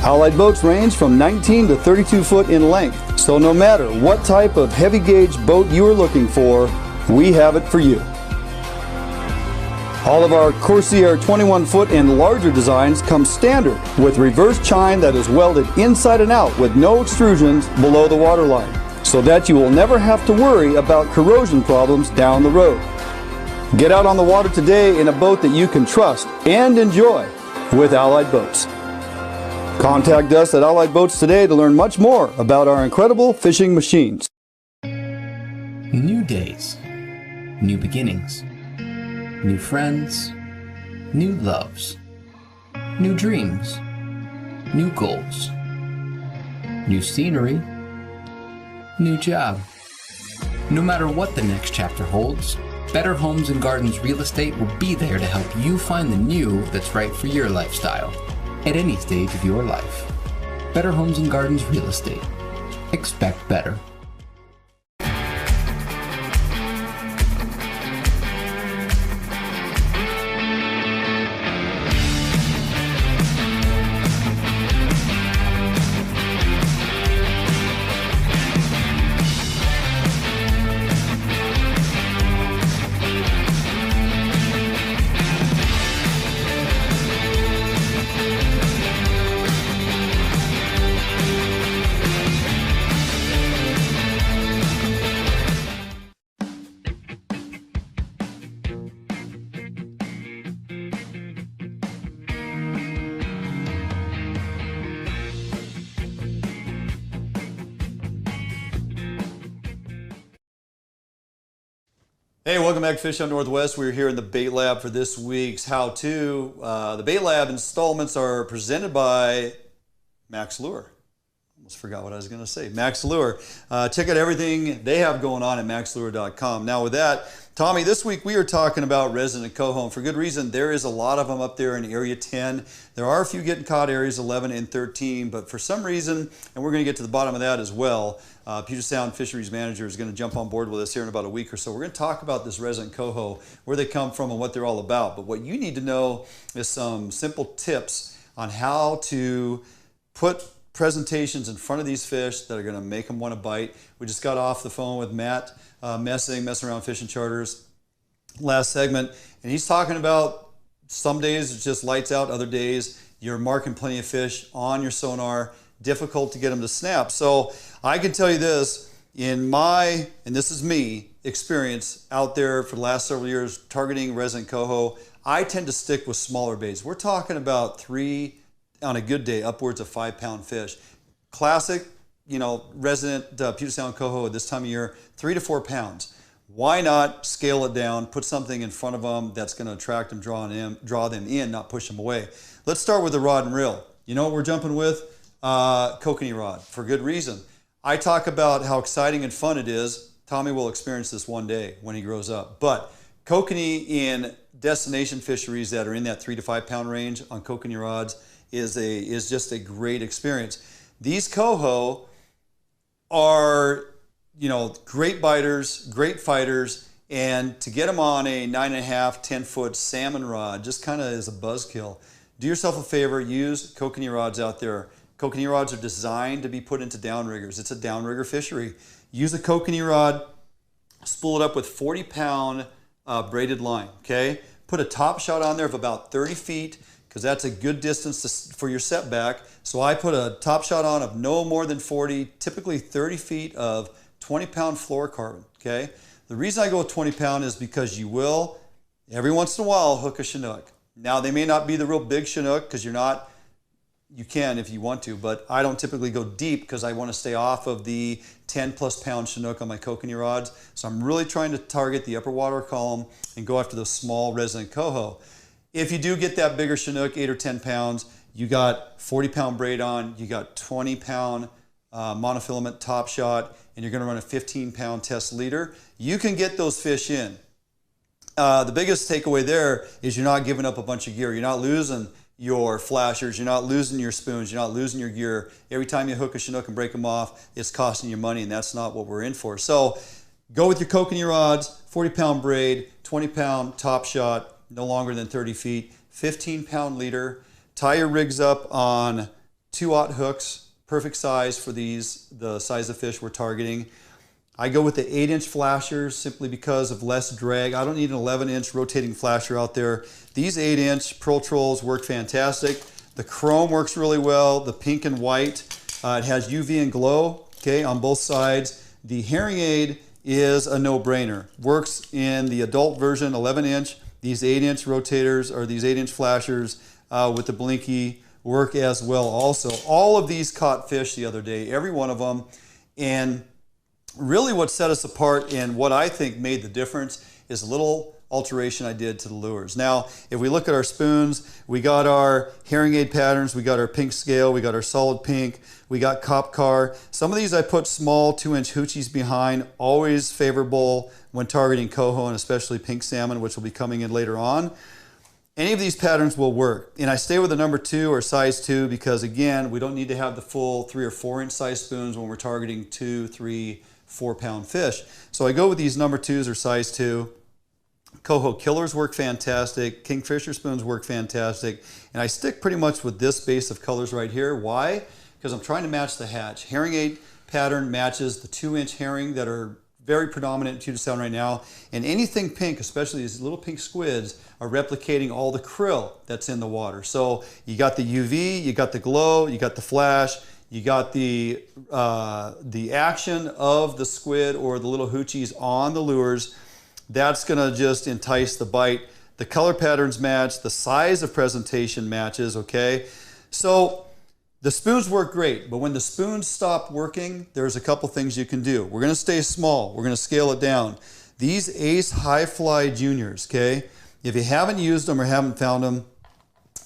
Allied boats range from 19 to 32 foot in length, so no matter what type of heavy gauge boat you are looking for, we have it for you. All of our Corsair 21-foot and larger designs come standard with reverse chine that is welded inside and out with no extrusions below the waterline, so that you will never have to worry about corrosion problems down the road. Get out on the water today in a boat that you can trust and enjoy with Allied Boats. Contact us at Allied Boats today to learn much more about our incredible fishing machines. New days, new beginnings. New friends, new loves, new dreams, new goals, new scenery, new job. No matter what the next chapter holds, Better Homes and Gardens Real Estate will be there to help you find the new that's right for your lifestyle at any stage of your life. Better Homes and Gardens Real Estate. Expect better. Hey, welcome back to Fish Hunt Northwest. We're here in the Bait Lab for this week's how-to. The Bait Lab installments are presented by Max Lure. Almost forgot what I was going to say. Max Lure. Check out everything they have going on at maxlure.com. Now with that, Tommy, this week we are talking about resin and coho, and for good reason. There is a lot of them up there in Area 10. There are a few getting caught areas 11 and 13, but for some reason, and we're going to get to the bottom of that as well, Puget Sound Fisheries Manager is going to jump on board with us here in about a week or so. We're going to talk about this resin coho, where they come from and what they're all about. But what you need to know is some simple tips on how to put presentations in front of these fish that are going to make them want to bite. We just got off the phone with Matt Messing Around Fishing Charters last segment, and he's talking about some days it's just lights out, other days you're marking plenty of fish on your sonar, difficult to get them to snap. So I can tell you this, in my, and this is me, experience out there for the last several years targeting resident coho, I tend to stick with smaller baits. We're talking about 3, on a good day, upwards of 5-pound fish. Classic, resident Puget Sound coho at this time of year, 3 to 4 pounds. Why not scale it down, put something in front of them that's going to attract them, draw them in, not push them away. Let's start with the rod and reel. You know what we're jumping with? Kokanee rod, for good reason. I talk about how exciting and fun it is. Tommy will experience this one day when he grows up. But kokanee in destination fisheries that are in that 3 to 5 pound range on kokanee rods is just a great experience. These coho are, great biters, great fighters, and to get them on a 9.5, 10-foot salmon rod just kind of is a buzzkill. Do yourself a favor, use kokanee rods out there. Kokanee rods are designed to be put into downriggers. It's a downrigger fishery. Use a kokanee rod, spool it up with 40-pound braided line, okay? Put a top shot on there of about 30 feet, because that's a good distance for your setback. So I put a top shot on of no more than 40, typically 30 feet of 20-pound fluorocarbon, okay? The reason I go with 20-pound is because you will, every once in a while, hook a Chinook. Now, they may not be the real big Chinook, because you can if you want to, but I don't typically go deep because I want to stay off of the 10+ pound Chinook on my kokanee rods. So I'm really trying to target the upper water column and go after those small resident coho. If you do get that bigger Chinook, 8 or 10 pounds, you got 40-pound braid on, you got 20-pound monofilament top shot, and you're going to run a 15-pound test leader. You can get those fish in. The biggest takeaway there is you're not giving up a bunch of gear. You're not losing your flashers, you're not losing your spoons, you're not losing your gear. Every time you hook a Chinook and break them off, it's costing you money, and that's not what we're in for. So go with your kokanee rods, 40-pound braid, 20-pound top shot, no longer than 30 feet, 15-pound leader. Tie your rigs up on 2/0 hooks, perfect size for the size of fish we're targeting. I go with the 8-inch flashers simply because of less drag. I don't need an 11-inch rotating flasher out there. These 8-inch Pearl Trolls work fantastic. The chrome works really well. The pink and white, it has UV and glow, okay, on both sides. The Hearing Aid is a no-brainer. Works in the adult version, 11-inch. These 8-inch rotators, or these 8-inch flashers with the blinky, work as well also. All of these caught fish the other day, every one of them. And really what set us apart and what I think made the difference is a little alteration I did to the lures. Now, if we look at our spoons, we got our Hearing Aid patterns, we got our pink scale, we got our solid pink, we got cop car. Some of these I put small 2-inch hoochies behind, always favorable when targeting coho and especially pink salmon, which will be coming in later on. Any of these patterns will work. And I stay with the number 2 or size 2 because, again, we don't need to have the full 3 or 4-inch size spoons when we're targeting 2, 3, 4-pound fish. So I go with these number 2s or size 2. Coho killers work fantastic. Kingfisher spoons work fantastic. And I stick pretty much with this base of colors right here. Why? Because I'm trying to match the hatch. Hearing Aid pattern matches the 2-inch herring that are very predominant in Puget Sound right now. And anything pink, especially these little pink squids, are replicating all the krill that's in the water. So you got the UV, you got the glow, you got the flash, you got the action of the squid or the little hoochies on the lures. That's gonna just entice the bite. The color patterns match, the size of presentation matches, okay? So the spoons work great, but when the spoons stop working, there's a couple things you can do. We're gonna stay small, we're gonna scale it down. These Ace High Fly Juniors, okay? If you haven't used them or haven't found them,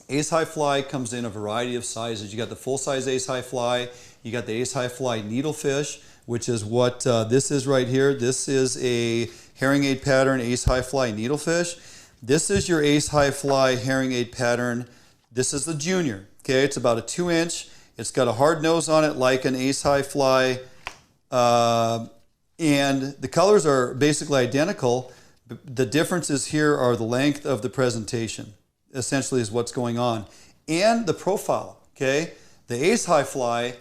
Ace High Fly comes in a variety of sizes. You got the full-size Ace High Fly, you got the Ace High Fly Needlefish, which is what this is right here. This is a Hearing Aid pattern Ace High Fly Needlefish. This is your Ace High Fly Hearing Aid pattern. This is the Junior, okay? It's about a 2-inch. It's got a hard nose on it like an Ace High Fly. And the colors are basically identical. The differences here are the length of the presentation, essentially is what's going on. And the profile, okay? The Ace High Fly,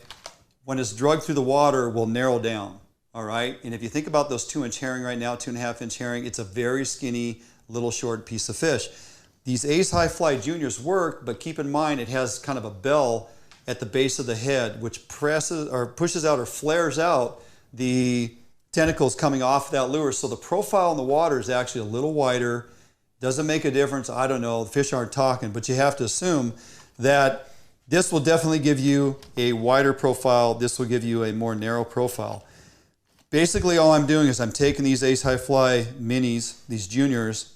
when it's drugged through the water, will narrow down, all right? And if you think about those 2-inch herring right now, 2.5-inch herring, it's a very skinny, little short piece of fish. These Ace High Fly Juniors work, but keep in mind it has kind of a bell at the base of the head, which presses or pushes out or flares out the tentacles coming off that lure. So the profile in the water is actually a little wider. Doesn't make a difference. I don't know. The fish aren't talking, but you have to assume that this will definitely give you a wider profile. This will give you a more narrow profile. Basically, all I'm doing is I'm taking these Ace High Fly minis, these juniors,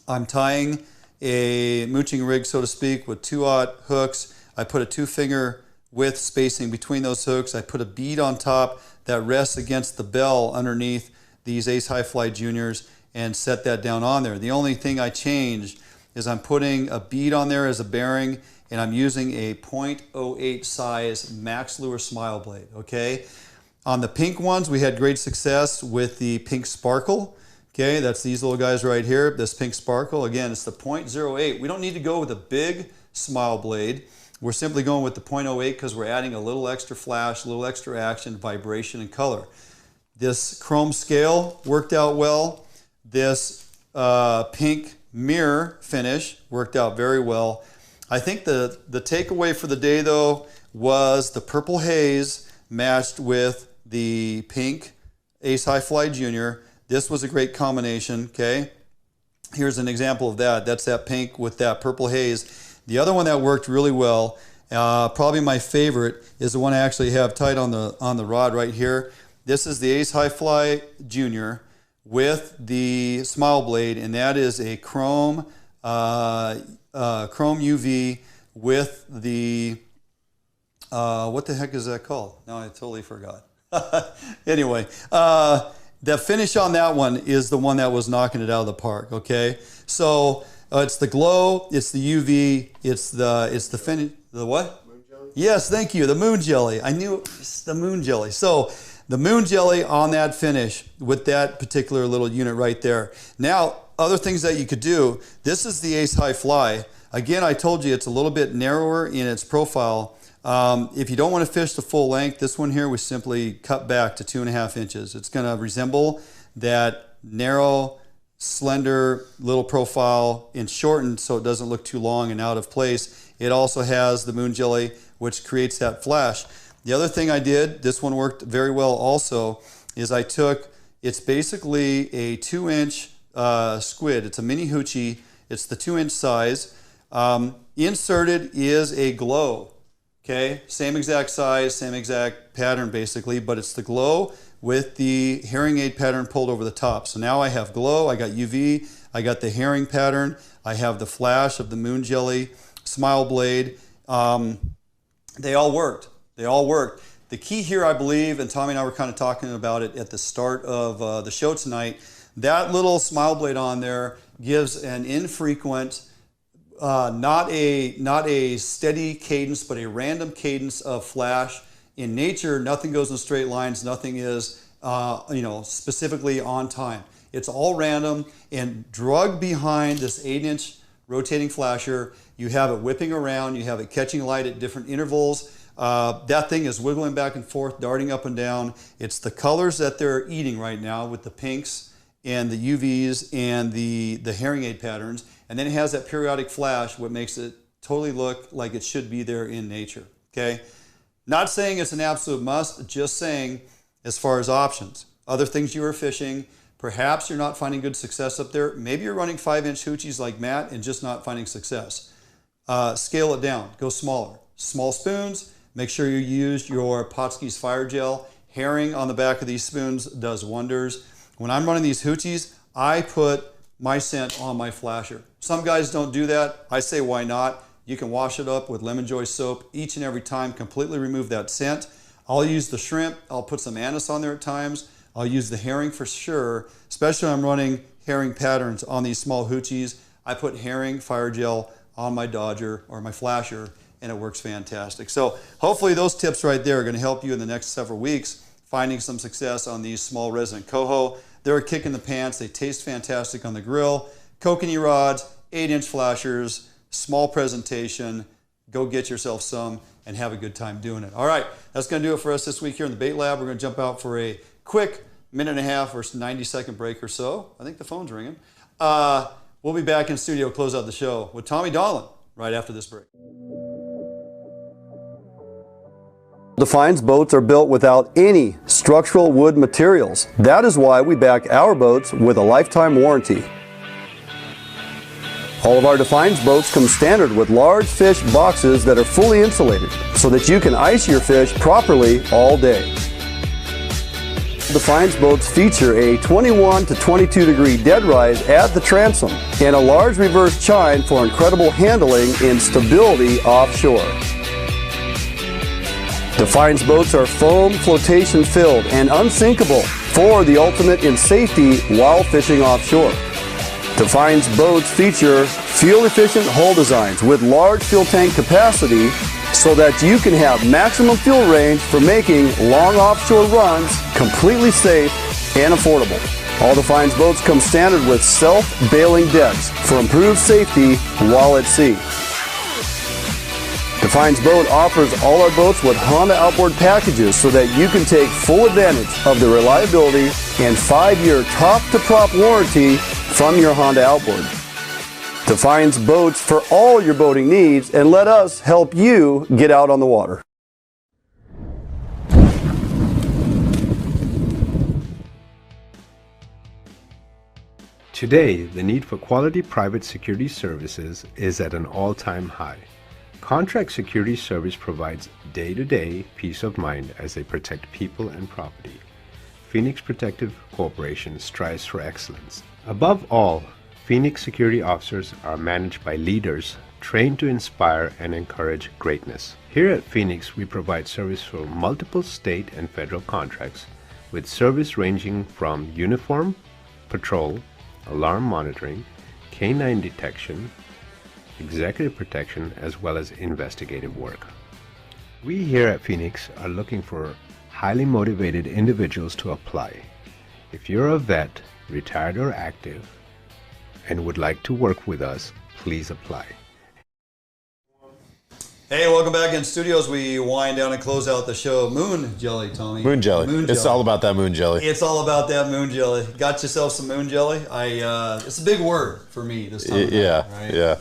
I'm tying a mooching rig, so to speak, with 2/0 hooks. I put a 2-finger width spacing between those hooks. I put a bead on top that rests against the bell underneath these Ace High Fly Juniors and set that down on there. The only thing I changed is I'm putting a bead on there as a bearing, and I'm using a .08 size Max Lure Smile Blade, okay? On the pink ones, we had great success with the Pink Sparkle. Okay, that's these little guys right here, this Pink Sparkle. Again, it's the .08. We don't need to go with a big smile blade. We're simply going with the .08 because we're adding a little extra flash, a little extra action, vibration, and color. This chrome scale worked out well. This pink mirror finish worked out very well. I think the takeaway for the day, though, was the purple haze matched with the pink Ace High Fly Junior. This was a great combination, okay? Here's an example of that. That's that pink with that purple haze. The other one that worked really well, probably my favorite, is the one I actually have tied on the rod right here. This is the Ace High Fly Junior with the smile blade, and that is a chrome UV with the, what the heck is that called? No, I totally forgot. Anyway, the finish on that one is the one that was knocking it out of the park, okay? So it's the glow, it's the UV, it's the finish, the what? Moon jelly? Yes, thank you, the moon jelly. I knew it's the moon jelly. So the moon jelly on that finish with that particular little unit right there. Now, other things that you could do, this is the Ace High Fly. Again, I told you it's a little bit narrower in its profile. If you don't want to fish the full length, this one here we simply cut back to 2.5 inches. It's going to resemble that narrow, slender little profile and shortened so it doesn't look too long and out of place. It also has the moon jelly, which creates that flash. The other thing I did, this one worked very well also, is I took, it's basically a 2-inch squid. It's a mini hoochie. It's the 2-inch size. Inserted is a glow. Okay, same exact size, same exact pattern basically, but it's the glow with the herring aid pattern pulled over the top. So now I have glow, I got UV, I got the herring pattern, I have the flash of the moon jelly, smile blade. They all worked. They all worked. The key here, I believe, and Tommy and I were kind of talking about it at the start of the show tonight, that little smile blade on there gives an infrequent, not a steady cadence, but a random cadence of flash. In nature, nothing goes in straight lines. Nothing is, specifically on time. It's all random, and drug behind this 8-inch rotating flasher, you have it whipping around. You have it catching light at different intervals. That thing is wiggling back and forth, darting up and down. It's the colors that they're eating right now with the pinks and the UVs and the herring aid patterns. And then it has that periodic flash, what makes it totally look like it should be there in nature, okay? Not saying it's an absolute must, just saying as far as options. Other things you are fishing, perhaps you're not finding good success up there. Maybe you're running 5-inch hoochies like Matt and just not finding success. Scale it down, go smaller. Small spoons, make sure you use your Patric fire gel. Herring on the back of these spoons does wonders. When I'm running these hoochies, I put my scent on my flasher. Some guys don't do that. I say, why not? You can wash it up with lemon joy soap each and every time, completely remove that scent. I'll use the shrimp. I'll put some anise on there at times. I'll use the herring for sure, especially when I'm running herring patterns on these small hoochies. I put herring fire gel on my Dodger or my flasher, and it works fantastic. So hopefully those tips right there are going to help you in the next several weeks finding some success on these small resident coho. They're a kick in the pants. They taste fantastic on the grill. Kokanee rods, 8-inch flashers, small presentation. Go get yourself some and have a good time doing it. All right, that's going to do it for us this week here in the Bait Lab. We're going to jump out for a quick 1.5 or 90-second break or so. I think the phone's ringing. We'll We'll be back in studio, close out the show with Tommy Donlan right after this break. Defiance boats are built without any structural wood materials. That is why we back our boats with a lifetime warranty. All of our Defiance boats come standard with large fish boxes that are fully insulated so that you can ice your fish properly all day. Defiance boats feature a 21 to 22 degree dead rise at the transom and a large reverse chine for incredible handling and stability offshore. Defiance boats are foam flotation filled and unsinkable for the ultimate in safety while fishing offshore. Defiance boats feature fuel-efficient hull designs with large fuel tank capacity so that you can have maximum fuel range for making long offshore runs completely safe and affordable. All Defiance boats come standard with self-bailing decks for improved safety while at sea. Defiance Boat offers all our boats with Honda outboard packages so that you can take full advantage of the reliability and 5-year top-to-prop warranty from your Honda outboard. Defiance Boats for all your boating needs, and let us help you get out on the water. Today, the need for quality private security services is at an all-time high. Contract Security Service provides day-to-day peace of mind as they protect people and property. Phoenix Protective Corporation strives for excellence. Above all, Phoenix security officers are managed by leaders trained to inspire and encourage greatness. Here at Phoenix, we provide service for multiple state and federal contracts, with service ranging from uniform, patrol, alarm monitoring, canine detection, executive protection, as well as investigative work. We here at Phoenix are looking for highly motivated individuals to apply. If you're a vet, retired or active, and would like to work with us, please apply. Hey, welcome back in studio as we wind down and close out the show. Moon jelly, Tommy. Moon jelly. Moon It's jelly. all about that moon jelly. It's all about that moon jelly. Got yourself some moon jelly? It's a big word for me this time. Yeah, right? yeah.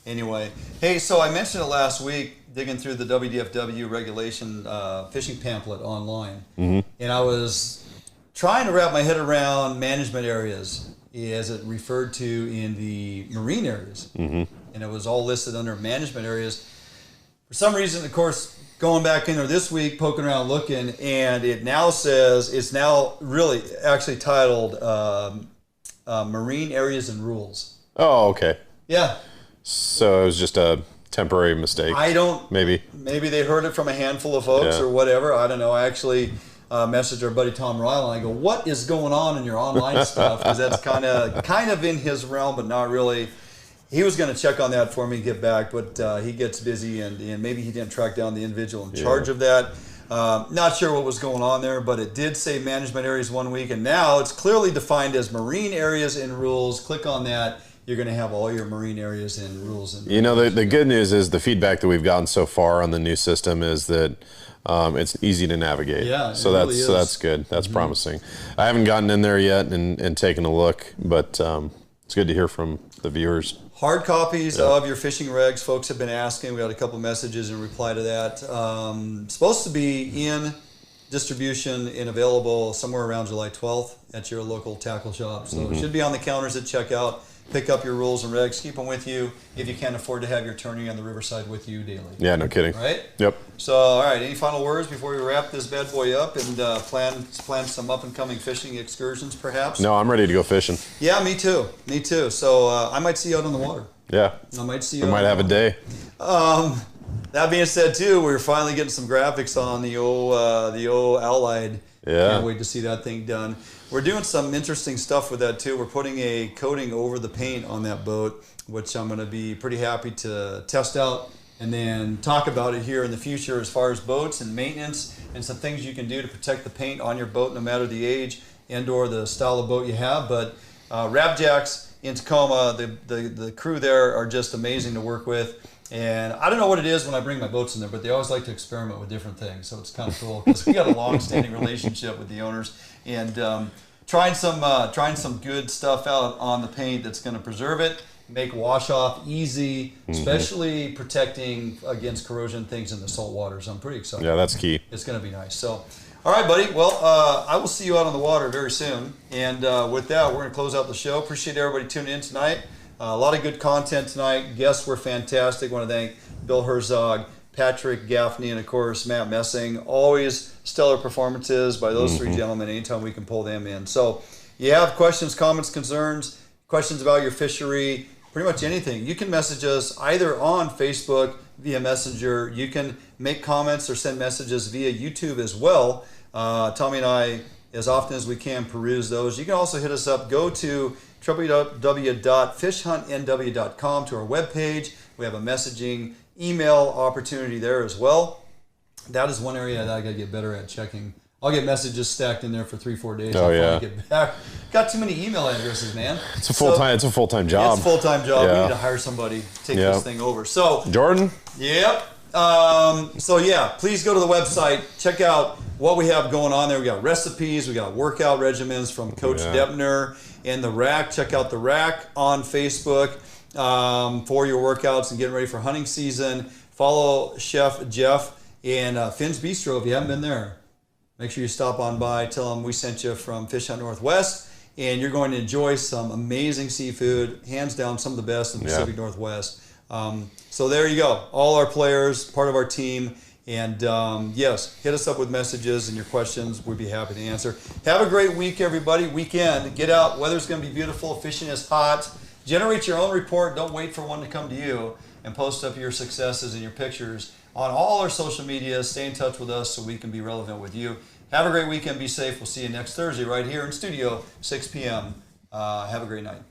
Anyway, hey, so I mentioned it last week, digging through the WDFW regulation fishing pamphlet online, and I was trying to wrap my head around management areas as it referred to in the marine areas, and it was all listed under management areas. For some reason, of course, going back in there this week, poking around looking, and it now says, it's now really actually titled Marine Areas and Rules. Oh, okay. Yeah. So it was just a temporary mistake. I don't. Maybe they heard it from a handful of folks or whatever. I don't know. I actually messaged our buddy Tom Ryle and I go, "What is going on in your online stuff?" Because that's kind of in his realm, but not really. He was going to check on that for me, get back, but he gets busy and maybe he didn't track down the individual in charge of that. Not sure what was going on there, but it did say management areas one week, and now it's clearly defined as marine areas and rules. Click on that. You're going to have all your marine areas and rules. And you know, the good news is the feedback that we've gotten so far on the new system is that it's easy to navigate. Yeah, so that's good. That's promising. I haven't gotten in there yet and taken a look, but it's good to hear from the viewers. Hard copies of your fishing regs. Folks have been asking. We got a couple messages in reply to that. Supposed to be in distribution and available somewhere around July 12th at your local tackle shop. So it should be on the counters at checkout. Pick up your rules and regs. Keep them with you if you can't afford to have your tourney on the Riverside with you daily. Yeah, no kidding. Right? Yep. So, all right. Any final words before we wrap this bad boy up and plan some up and coming fishing excursions, perhaps? No, I'm ready to go fishing. Yeah, me too. Me too. So I might see you out on the water. Yeah. I might see you. I might have a day. That being said, too, we're finally getting some graphics on the old Allied. Yeah. Can't wait to see that thing done. We're doing some interesting stuff with that, too. We're putting a coating over the paint on that boat, which I'm going to be pretty happy to test out and then talk about it here in the future as far as boats and maintenance and some things you can do to protect the paint on your boat no matter the age and or the style of boat you have. But Rabjacks in Tacoma, the crew there are just amazing to work with. And I don't know what it is when I bring my boats in there, but they always like to experiment with different things. So it's kind of cool because we got a long-standing relationship with the owners. And trying some good stuff out on the paint that's going to preserve it, make wash off easy, especially protecting against corrosion things in the salt waters. I'm pretty excited. Yeah, that's key. It's going to be nice. So, all right, buddy. Well, I will see you out on the water very soon. And with that, we're going to close out the show. Appreciate everybody tuning in tonight. A lot of good content tonight. Guests were fantastic. I want to thank Bill Herzog, Patric, Gaffney, and of course Matt Messing. Always stellar performances by those three gentlemen anytime we can pull them in. So you have questions, comments, concerns, questions about your fishery, pretty much anything, you can message us either on Facebook via Messenger. You can make comments or send messages via YouTube as well. Tommy and I, as often as we can, peruse those. You can also hit us up. Go to www.fishhuntnw.com to our webpage. We have a messaging email opportunity there as well. That is one area that I got to get better at checking. I'll get messages stacked in there for 3-4 days. Oh, yeah. Get back. Got too many email addresses, man. It's a full-time job. It's a full-time job. Yeah. We need to hire somebody to take this thing over. So Jordan? Yep. So yeah, please go to the website. Check out what we have going on there. We got recipes. We got workout regimens from Coach Deppner and the Rack. Check out the Rack on Facebook for your workouts and getting ready for hunting season. Follow Chef Jeff and Finn's Bistro if you haven't been there. Make sure you stop on by. Tell them we sent you from Fish Hunt Northwest, and you're going to enjoy some amazing seafood. Hands down, some of the best in the Pacific Northwest. So there you go. All our players, part of our team. And yes, hit us up with messages and your questions. We'd be happy to answer. Have a great week, everybody. Weekend. Get out. Weather's going to be beautiful. Fishing is hot. Generate your own report. Don't wait for one to come to you. And post up your successes and your pictures on all our social media. Stay in touch with us so we can be relevant with you. Have a great weekend. Be safe. We'll see you next Thursday right here in studio, 6 p.m. Have a great night.